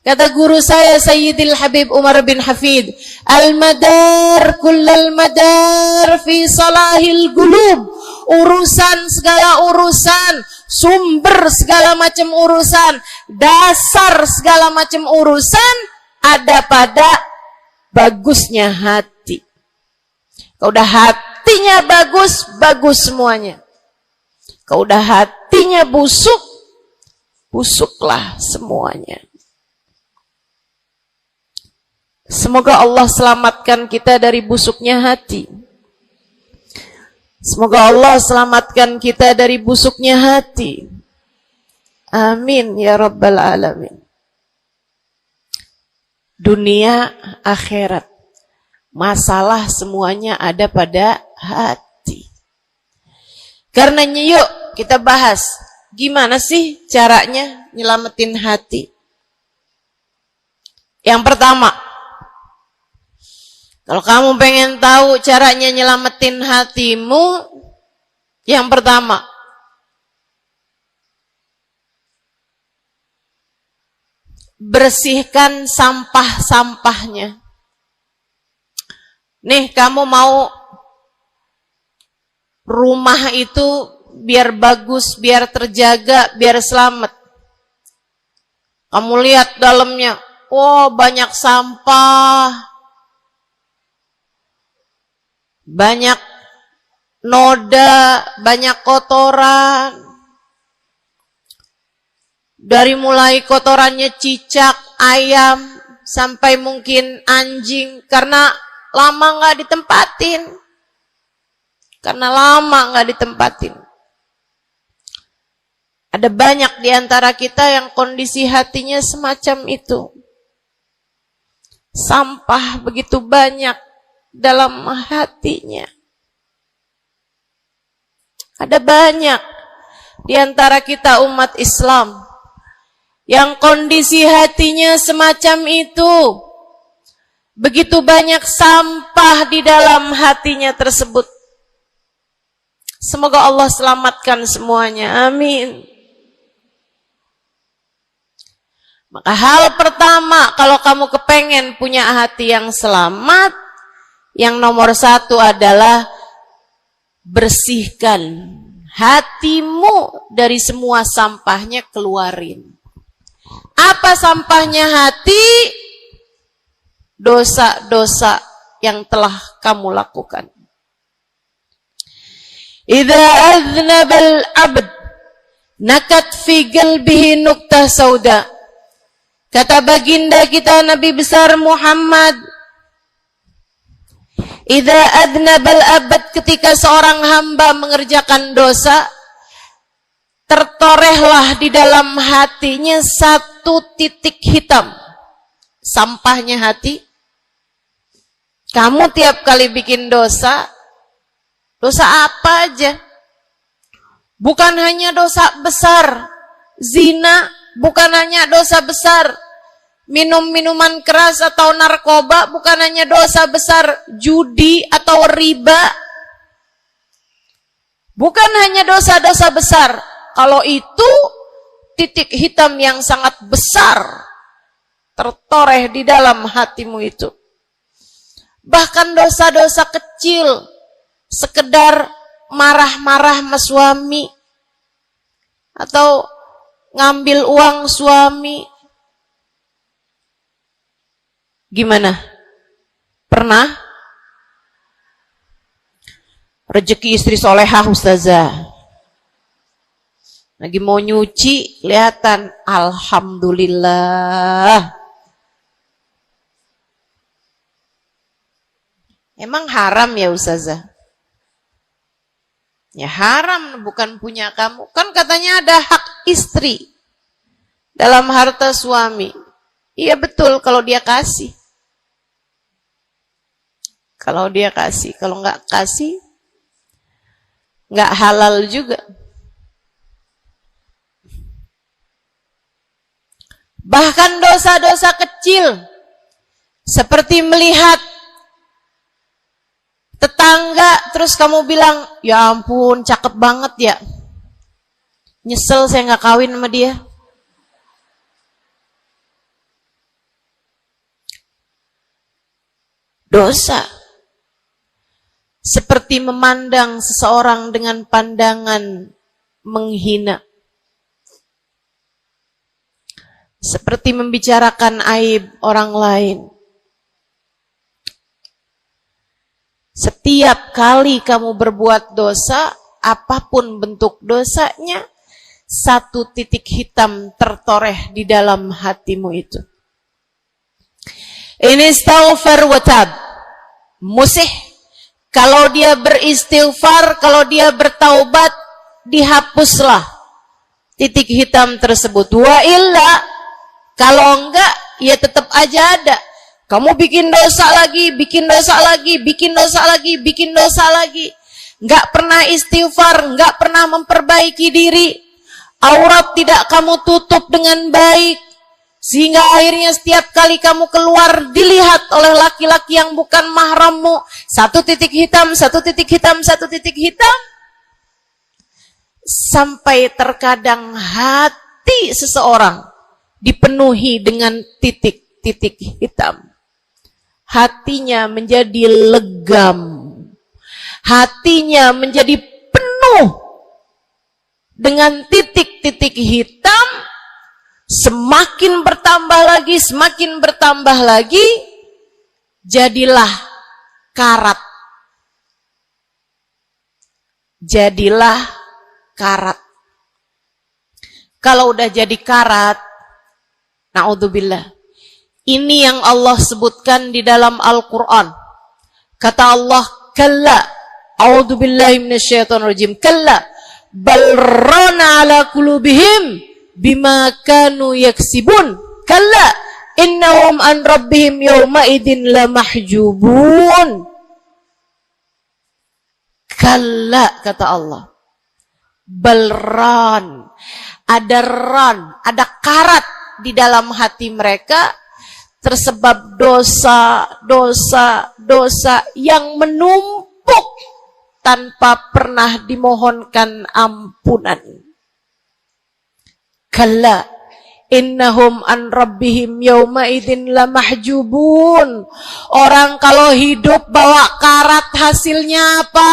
Kata guru saya Sayyidil Habib Umar bin Hafid, al-madar kullal madar fi salahil qulub. Urusan segala urusan, sumber segala macam urusan, dasar segala macam urusan ada pada bagusnya hati. Kalau udah hatinya bagus, bagus semuanya. Kalau udah hatinya busuk, busuklah semuanya. Semoga Allah selamatkan kita dari busuknya hati. Semoga Allah selamatkan kita dari busuknya hati. Amin ya rabbal alamin. Dunia, akhirat, masalah semuanya ada pada hati. Karenanya yuk kita bahas gimana sih caranya nyelamatin hati. Yang pertama, kalau kamu pengen tahu caranya nyelamatin hatimu, yang pertama, bersihkan sampah-sampahnya. Nih, kamu mau rumah itu biar bagus, biar terjaga, biar selamat. Kamu lihat dalamnya, oh banyak sampah, banyak noda, banyak kotoran. Dari mulai kotorannya cicak, ayam, sampai mungkin anjing, karena lama nggak ditempatin. Ada banyak di antara kita yang kondisi hatinya semacam itu. Sampah begitu banyak dalam hatinya. Ada banyak di antara kita umat Islam yang kondisi hatinya semacam itu. Begitu banyak sampah di dalam hatinya tersebut. Semoga Allah selamatkan semuanya. Amin. Maka hal pertama, kalau kamu kepengen punya hati yang selamat, yang nomor satu adalah bersihkan hatimu dari semua sampahnya, keluarin. Apa sampahnya hati? Dosa-dosa yang telah kamu lakukan. Idza aznabal abd nakat fi qalbihi nuqtah sauda. Kata baginda kita Nabi besar Muhammad, idza aznabal abd, ketika seorang hamba mengerjakan dosa, tertorehlah di dalam hatinya satu titik hitam. Sampahnya hati. Kamu tiap kali bikin dosa, dosa apa aja? Bukan hanya dosa besar, zina, bukan hanya dosa besar, minum minuman keras atau narkoba, bukan hanya dosa besar, judi atau riba. Bukan hanya dosa-dosa besar. Kalau itu titik hitam yang sangat besar tertoreh di dalam hatimu itu. Bahkan dosa-dosa kecil, sekedar marah-marah sama suami, atau ngambil uang suami. Gimana? Pernah? Rezeki istri solehah ustazah. Lagi mau nyuci, kelihatan, alhamdulillah. Emang haram ya ustazah? Ya haram, bukan punya kamu. Kan katanya ada hak istri dalam harta suami. Iya betul kalau dia kasih. Kalau dia kasih, kalau nggak kasih, nggak halal juga. Bahkan dosa-dosa kecil, seperti melihat tetangga, terus kamu bilang, ya ampun, cakep banget ya. Nyesel saya nggak kawin sama dia. Dosa. Seperti memandang seseorang dengan pandangan menghina. Seperti membicarakan aib orang lain. Setiap kali kamu berbuat dosa, apapun bentuk dosanya, satu titik hitam tertoreh di dalam hatimu itu. Ini istighfar wa tab. Musih. Kalau dia beristighfar, kalau dia bertaubat, dihapuslah titik hitam tersebut. Wa illa, kalau enggak, ya tetap aja ada. Kamu bikin dosa lagi, bikin dosa lagi, bikin dosa lagi, bikin dosa lagi. Enggak pernah istighfar, enggak pernah memperbaiki diri. Aurat tidak kamu tutup dengan baik. Sehingga akhirnya setiap kali kamu keluar dilihat oleh laki-laki yang bukan mahrammu. Satu titik hitam, satu titik hitam, satu titik hitam. Sampai terkadang hati seseorang dipenuhi dengan titik-titik hitam. Hatinya menjadi legam. Hatinya menjadi penuh dengan titik-titik hitam. Semakin bertambah lagi, jadilah karat. Jadilah karat. Kalau udah jadi karat, na'udzubillah. Ini yang Allah sebutkan di dalam Al-Quran. Kata Allah, kalla, a'udzubillahi minasyaitonirrajim, kalla, bal rana ala qulubihim bima kanu yaksibun, kalla, innahum an rabbihim yawma idin lamahjubun. Kalla, kata Allah, balran, ada karat di dalam hati mereka, tersebab dosa yang menumpuk tanpa pernah dimohonkan ampunan. Kalla, innahum an rabbihim yawma idin lamahjubun. Orang kalau hidup bawa karat hasilnya apa?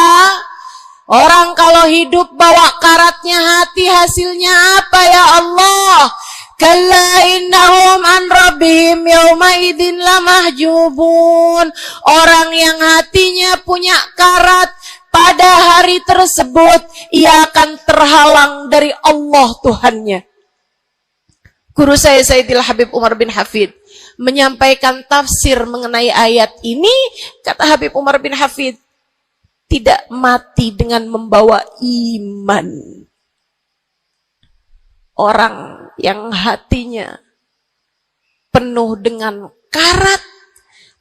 Orang kalau hidup bawa karatnya hati hasilnya apa ya Allah? Kalla innahum an rabbihim yawma idin lamahjubun. Orang yang hatinya punya karat, pada hari tersebut ia akan terhalang dari Allah Tuhannya. Guru saya Sayyidil Habib Umar bin Hafid menyampaikan tafsir mengenai ayat ini. Kata Habib Umar bin Hafid, tidak mati dengan membawa iman. Orang yang hatinya penuh dengan karat,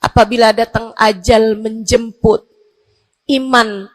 apabila datang ajal menjemput, iman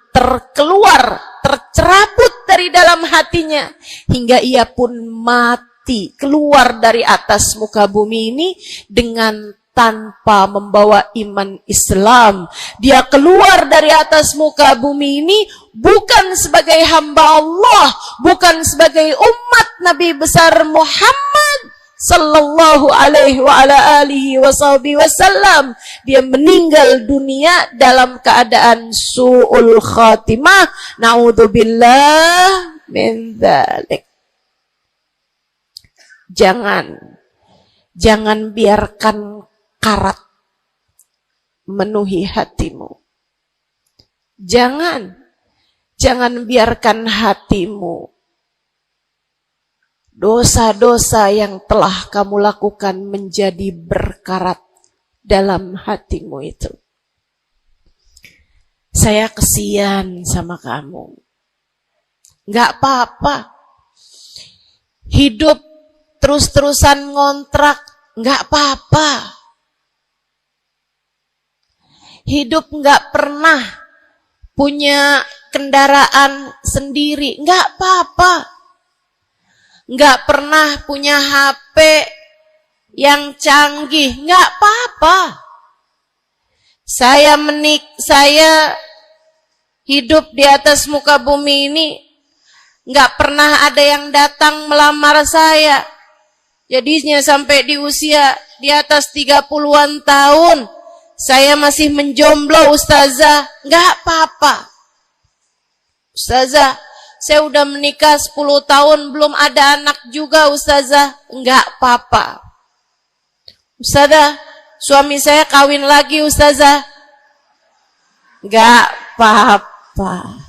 tercerabut dari dalam hatinya, hingga ia pun mati, keluar dari atas muka bumi ini dengan tanpa membawa iman Islam. Dia keluar dari atas muka bumi ini bukan sebagai hamba Allah, bukan sebagai umat Nabi besar Muhammad sallallahu alaihi wa ala alihi wasallam. Dia meninggal dunia dalam keadaan su'ul khatimah. Na'udzubillah min dzalik. Jangan biarkan karat memenuhi hatimu. Jangan biarkan hatimu dosa-dosa yang telah kamu lakukan menjadi berkarat dalam hatimu itu. Saya kesian sama kamu. Gak apa-apa. Hidup terus-terusan ngontrak, gak apa-apa. Hidup gak pernah punya kendaraan sendiri, gak apa-apa. Gak pernah punya HP yang canggih, gak apa-apa. Saya hidup di atas muka bumi ini, gak pernah ada yang datang melamar saya. Jadinya sampai di usia di atas 30-an tahun, saya masih menjomblo, Ustazah. Gak apa-apa. Ustazah, saya udah menikah 10 tahun, belum ada anak juga, Ustazah. Enggak apa-apa. Ustazah, suami saya kawin lagi, Ustazah. Enggak apa-apa.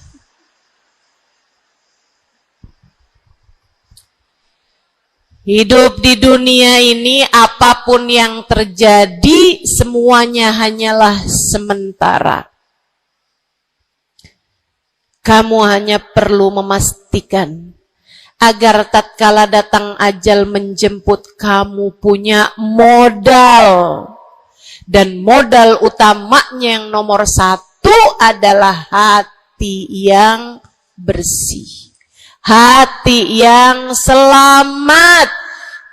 Hidup di dunia ini, apapun yang terjadi, semuanya hanyalah sementara. Kamu hanya perlu memastikan agar tatkala datang ajal menjemput, kamu punya modal. Dan modal utamanya yang nomor 1 adalah hati yang bersih. Hati yang selamat.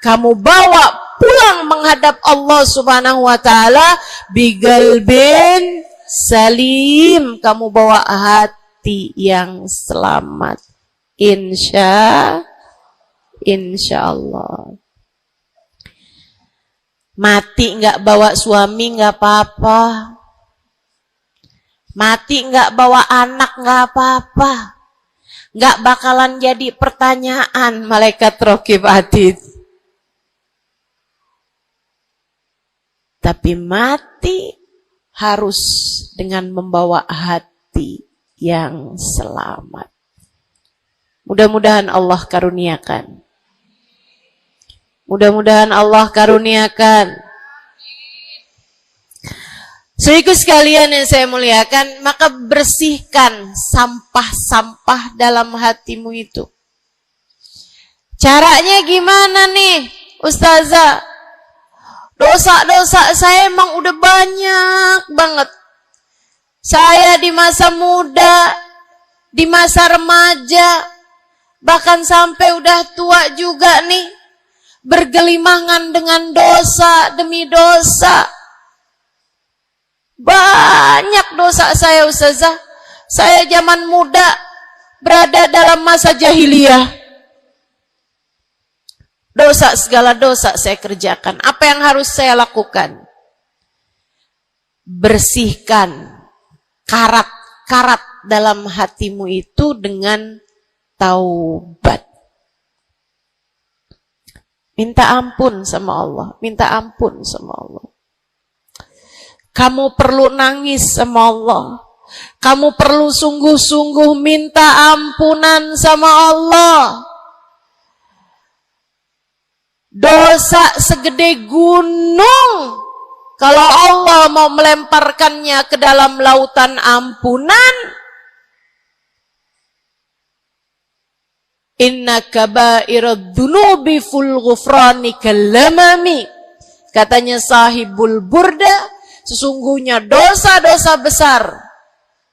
Kamu bawa pulang menghadap Allah Subhanahu wa ta'ala bigalbin salim. Kamu bawa hati yang selamat. Insya Allah. Mati nggak bawa suami nggak apa-apa. Mati nggak bawa anak nggak apa-apa. Nggak bakalan jadi pertanyaan malaikat raqib atid. Tapi mati harus dengan membawa hati yang selamat. Mudah-mudahan Allah karuniakan. Mudah-mudahan Allah karuniakan. Saudaraku sekalian yang saya muliakan, maka bersihkan sampah-sampah dalam hatimu itu. Caranya gimana nih, Ustazah? Dosa-dosa saya emang udah banyak banget. Saya di masa muda, di masa remaja, bahkan sampai udah tua juga nih, bergelimangan dengan dosa demi dosa. Banyak dosa saya, Ustazah. Saya zaman muda berada dalam masa jahiliyah. Dosa, segala dosa saya kerjakan. Apa yang harus saya lakukan? Bersihkan karat-karat dalam hatimu itu dengan taubat. Minta ampun sama Allah. Minta ampun sama Allah. Kamu perlu nangis sama Allah. Kamu perlu sungguh-sungguh minta ampunan sama Allah. Dosa segede gunung, kalau Allah mau melemparkannya ke dalam lautan ampunan, inna kaba'irad dunubi ful ghufrani kalamami. Katanya sahibul burda, sesungguhnya dosa-dosa besar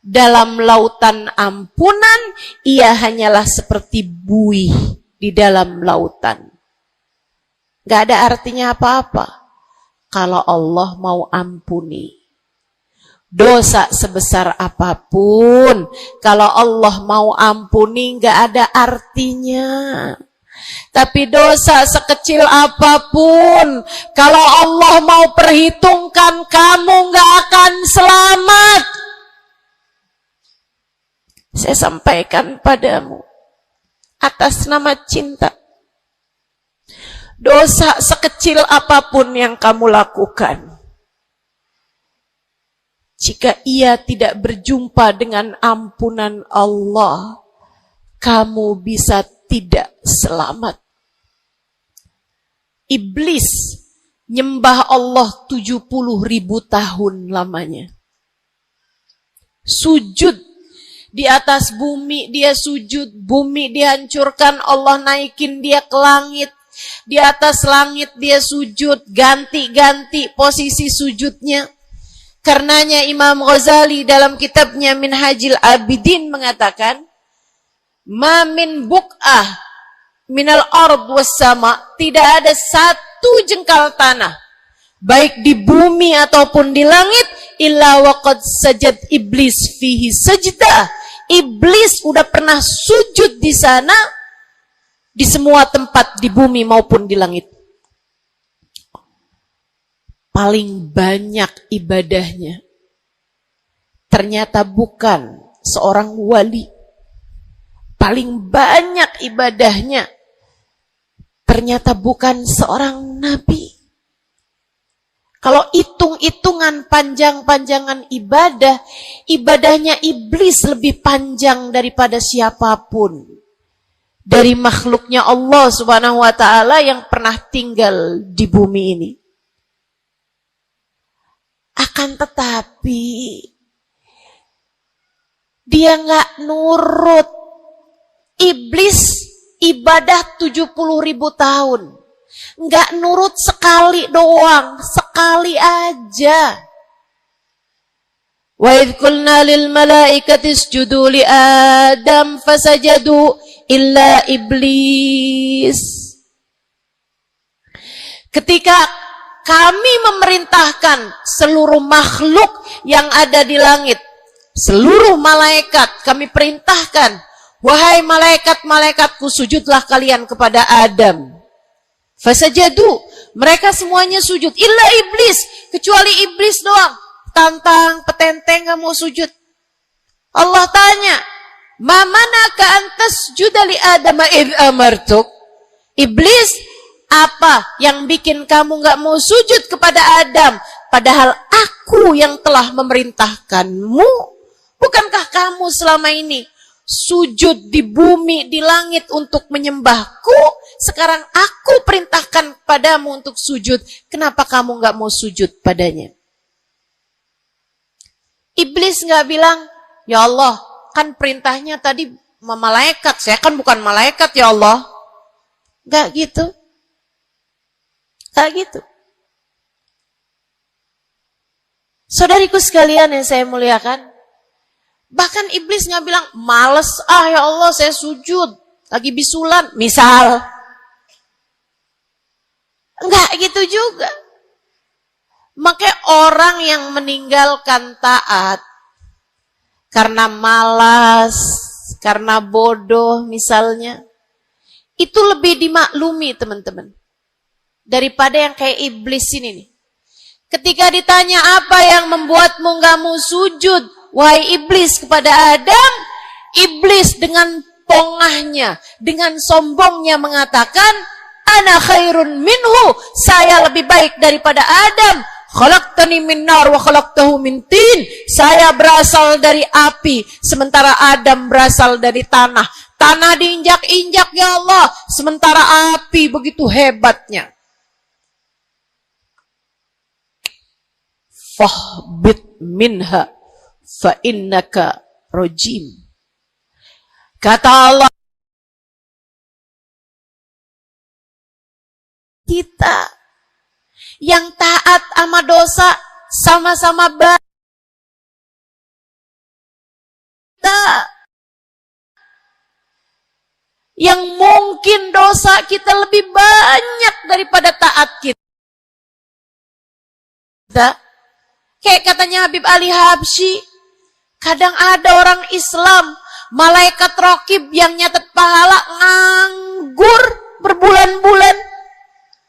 dalam lautan ampunan, ia hanyalah seperti buih di dalam lautan. Gak ada artinya apa-apa kalau Allah mau ampuni. Dosa sebesar apapun, kalau Allah mau ampuni gak ada artinya. Tapi dosa sekecil apapun, kalau Allah mau perhitungkan, kamu gak akan selamat. Saya sampaikan padamu atas nama cinta. Dosa sekecil apapun yang kamu lakukan, jika ia tidak berjumpa dengan ampunan Allah, kamu bisa tidak selamat. Iblis nyembah Allah 70.000 tahun lamanya. Sujud di atas bumi, dia sujud, bumi dihancurkan, Allah naikin dia ke langit. Di atas langit dia sujud, ganti-ganti posisi sujudnya. Karenanya Imam Ghazali dalam kitabnya Minhajul Abidin mengatakan, ma min buk'ah minal ard was sama, tidak ada satu jengkal tanah, baik di bumi ataupun di langit, illa waqad sajad iblis fihi sajdah. Iblis udah pernah sujud di sana, di semua tempat di bumi maupun di langit. Paling banyak ibadahnya ternyata bukan seorang wali. Paling banyak ibadahnya ternyata bukan seorang nabi. Kalau hitung-hitungan panjang-panjangan ibadah, ibadahnya iblis lebih panjang daripada siapapun dari makhluknya Allah Subhanahu wa ta'ala yang pernah tinggal di bumi ini. Akan tetapi dia nggak nurut. Iblis ibadah 70.000 tahun, nggak nurut sekali doang, sekali aja. Wa idh qulna lil malaikati isjudu li Adam fasajadu illa iblis. Ketika kami memerintahkan seluruh makhluk yang ada di langit, seluruh malaikat kami perintahkan, wahai malaikat-malaikatku, sujudlah kalian kepada Adam. Fasajadu, Mereka semuanya sujud. Illa iblis. Kecuali iblis doang. Tantang, petenteng gak mau sujud. Allah tanya, ma manaka antas judali adama id amartuk. Iblis, apa yang bikin kamu gak mau sujud kepada Adam? Padahal aku yang telah memerintahkanmu. Bukankah kamu selama ini sujud di bumi, di langit untuk menyembahku? Sekarang aku perintahkan padamu untuk sujud. Kenapa kamu gak mau sujud padanya? Iblis gak bilang, ya Allah, kan perintahnya tadi malaikat. Saya kan bukan malaikat ya Allah. Gak gitu. Gak gitu. Saudariku sekalian yang saya muliakan, bahkan iblis gak bilang, males ya Allah saya sujud, lagi bisulan, misal. Enggak gitu juga. Makanya orang yang meninggalkan taat karena malas, karena bodoh misalnya, itu lebih dimaklumi teman-teman daripada yang kayak iblis ini nih. Ketika ditanya apa yang membuatmu gak mau sujud, wahai iblis, kepada Adam, iblis dengan pongahnya, dengan sombongnya mengatakan, ana khairun minhu, saya lebih baik daripada Adam. Khalaqtani min nar wa khalaqtahu min tin. Saya berasal dari api, sementara Adam berasal dari tanah. Tanah diinjak-injak ya Allah, sementara api begitu hebatnya. Fahbit minha fa innaka rajim. Kata Allah, kita yang taat sama dosa sama-sama baik. Yang mungkin dosa kita lebih banyak daripada taat kita. Kayak katanya Habib Ali Habsyi, kadang ada orang Islam, malaikat raqib yang nyatet pahala nganggur berbulan-bulan.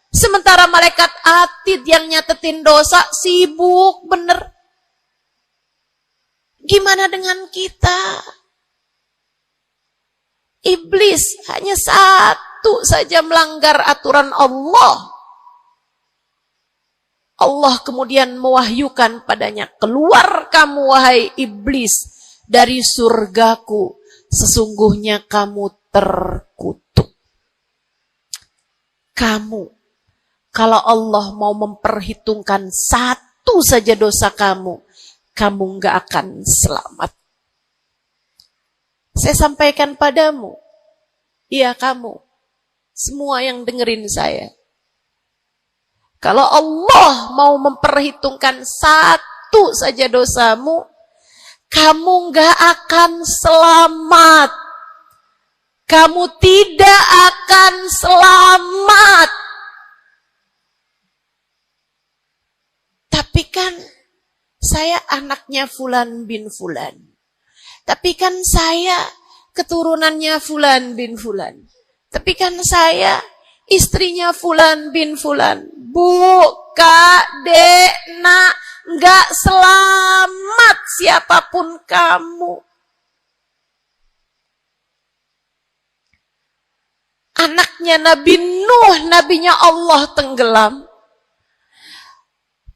Sementara malaikat atid yang nyatetin dosa sibuk bener. Gimana dengan kita? Iblis hanya satu saja melanggar aturan Allah. Allah kemudian mewahyukan padanya, keluar kamu wahai iblis dari surgaku, sesungguhnya kamu terkutuk. Kamu, kalau Allah mau memperhitungkan satu saja dosa kamu, kamu nggak akan selamat. Saya sampaikan padamu, iya kamu, semua yang dengerin saya. Kalau Allah mau memperhitungkan satu saja dosamu, kamu nggak akan selamat. Kamu tidak akan selamat. Tapi kan saya anaknya Fulan bin Fulan. Tapi kan saya keturunannya Fulan bin Fulan. Tapi kan saya istrinya Fulan bin Fulan. Bu, Kak, Dek, Nak, nggak selamat siapapun kamu. Anaknya Nabi Nuh, nabinya Allah tenggelam.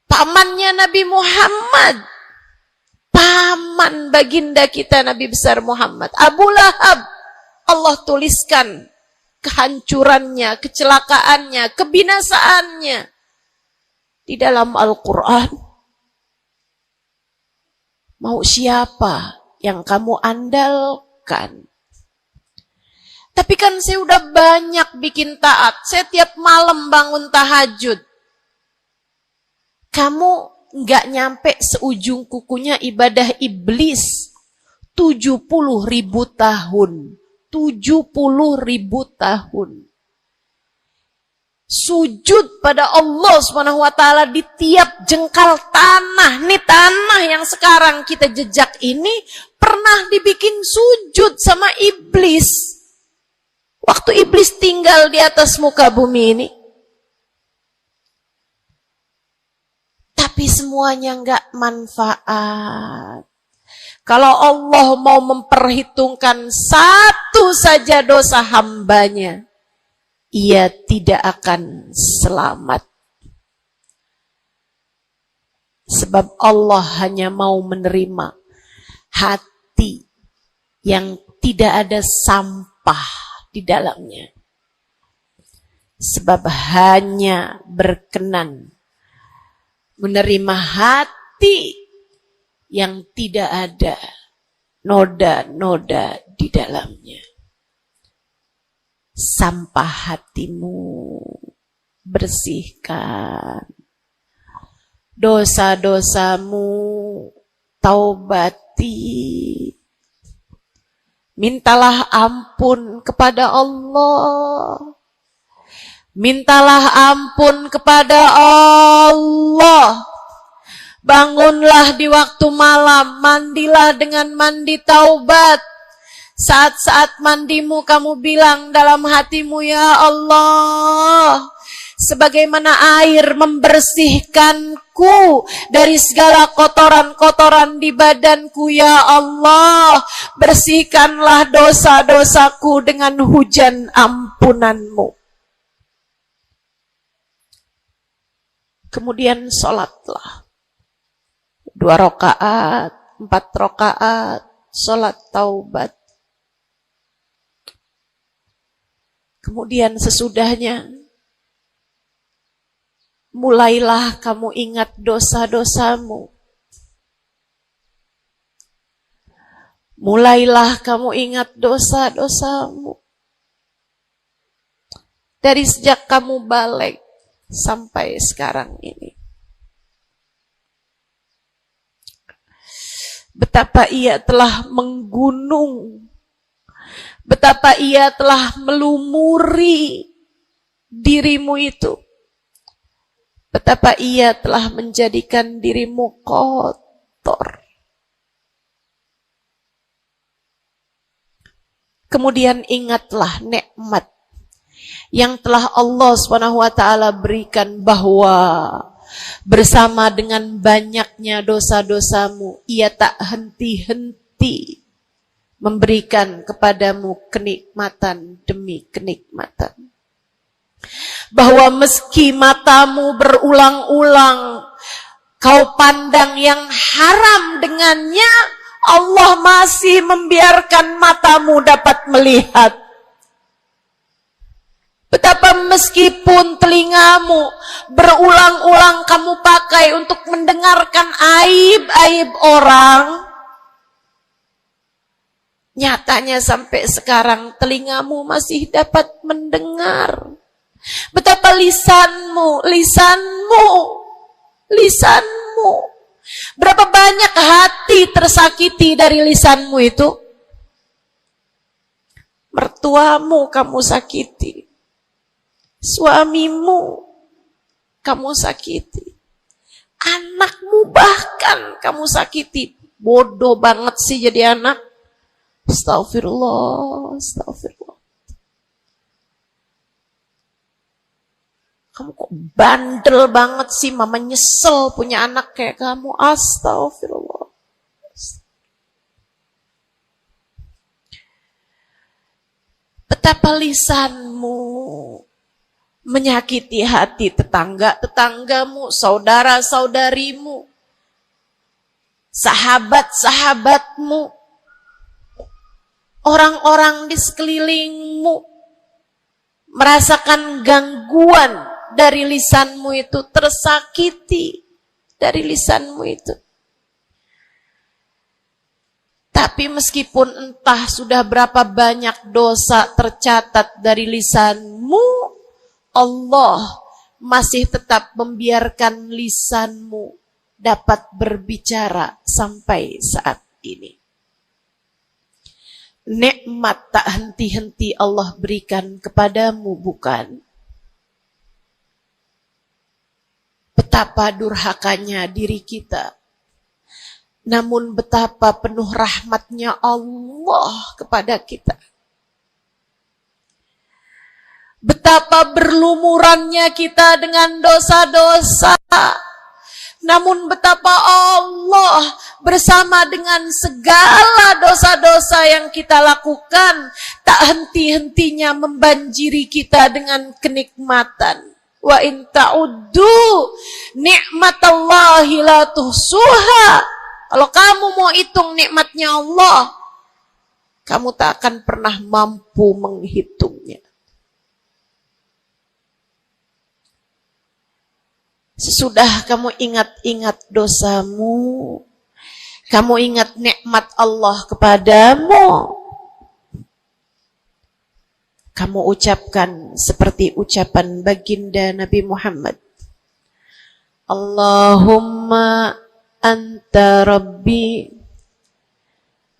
Pamannya Nabi Muhammad, paman baginda kita Nabi besar Muhammad, Abu Lahab, Allah tuliskan kehancurannya, kecelakaannya, kebinasaannya di dalam Al-Quran. Mau siapa yang kamu andalkan? Tapi kan saya udah banyak bikin taat, saya tiap malam bangun tahajud. Kamu nggak nyampe seujung kukunya ibadah iblis 70.000 tahun. 70.000 tahun. Sujud pada Allah Subhanahu wa taala di tiap jengkal tanah. Nih tanah yang sekarang kita jejak ini pernah dibikin sujud sama iblis. Waktu iblis tinggal di atas muka bumi ini. tapi semuanya enggak manfaat. Kalau Allah mau memperhitungkan satu saja dosa hambanya, ia tidak akan selamat. Sebab Allah hanya mau menerima hati yang tidak ada sampah di dalamnya. Sebab hanya berkenan menerima hati yang tidak ada noda-noda di dalamnya. Sampah hatimu bersihkan. Dosa-dosamu taubati. Mintalah ampun kepada Allah. Mintalah ampun kepada Allah. Bangunlah di waktu malam, mandilah dengan mandi taubat. Saat-saat mandimu kamu bilang dalam hatimu, ya Allah, sebagaimana air membersihkanku dari segala kotoran-kotoran di badanku, ya Allah, bersihkanlah dosa-dosaku dengan hujan ampunanmu. Kemudian sholatlah. 2 rakaat, 4 rakaat, sholat taubat. Kemudian sesudahnya, mulailah kamu ingat dosa-dosamu. Mulailah kamu ingat dosa-dosamu. Dari sejak kamu balik sampai sekarang ini. Betapa ia telah menggunung. Betapa ia telah melumuri dirimu itu. Betapa ia telah menjadikan dirimu kotor. Kemudian ingatlah nikmat yang telah Allah SWT berikan, bahwa bersama dengan banyaknya dosa-dosamu, ia tak henti-henti memberikan kepadamu kenikmatan demi kenikmatan. Bahwa meski matamu berulang-ulang kau pandang yang haram dengannya, Allah masih membiarkan matamu dapat melihat. Betapa meskipun telingamu berulang-ulang kamu pakai untuk mendengarkan aib-aib orang, nyatanya sampai sekarang telingamu masih dapat mendengar. Betapa lisanmu, berapa banyak hati tersakiti dari lisanmu itu. Mertuamu kamu sakiti. Suamimu kamu sakiti. Anakmu bahkan kamu sakiti. Bodoh banget sih jadi anak. Astagfirullah. Kamu kok bandel banget sih, mama nyesel punya anak kayak kamu. Astagfirullah. Betapa lisanmu menyakiti hati tetanggamu, saudara-saudarimu, sahabat-sahabatmu, orang-orang di sekelilingmu, merasakan gangguan dari lisanmu itu, tersakiti dari lisanmu itu. Tapi meskipun entah sudah berapa banyak dosa tercatat dari lisanmu, Allah masih tetap membiarkan lisanmu dapat berbicara sampai saat ini. Nikmat tak henti-henti Allah berikan kepadamu, bukan? Betapa durhakanya diri kita. Namun betapa penuh rahmatnya Allah kepada kita. Betapa berlumurannya kita dengan dosa-dosa. Namun betapa Allah bersama dengan segala dosa-dosa yang kita lakukan, tak henti-hentinya membanjiri kita dengan kenikmatan. Wa in ta'uddu ni'matallahi la tuhsuha. Kalau kamu mau hitung nikmatnya Allah, kamu tak akan pernah mampu menghitungnya. Sesudah kamu ingat-ingat dosamu, kamu ingat nikmat Allah kepadamu, kamu ucapkan seperti ucapan baginda Nabi Muhammad. Allahumma anta rabbi,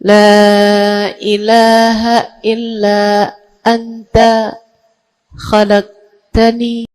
la ilaha illa anta khalaqtani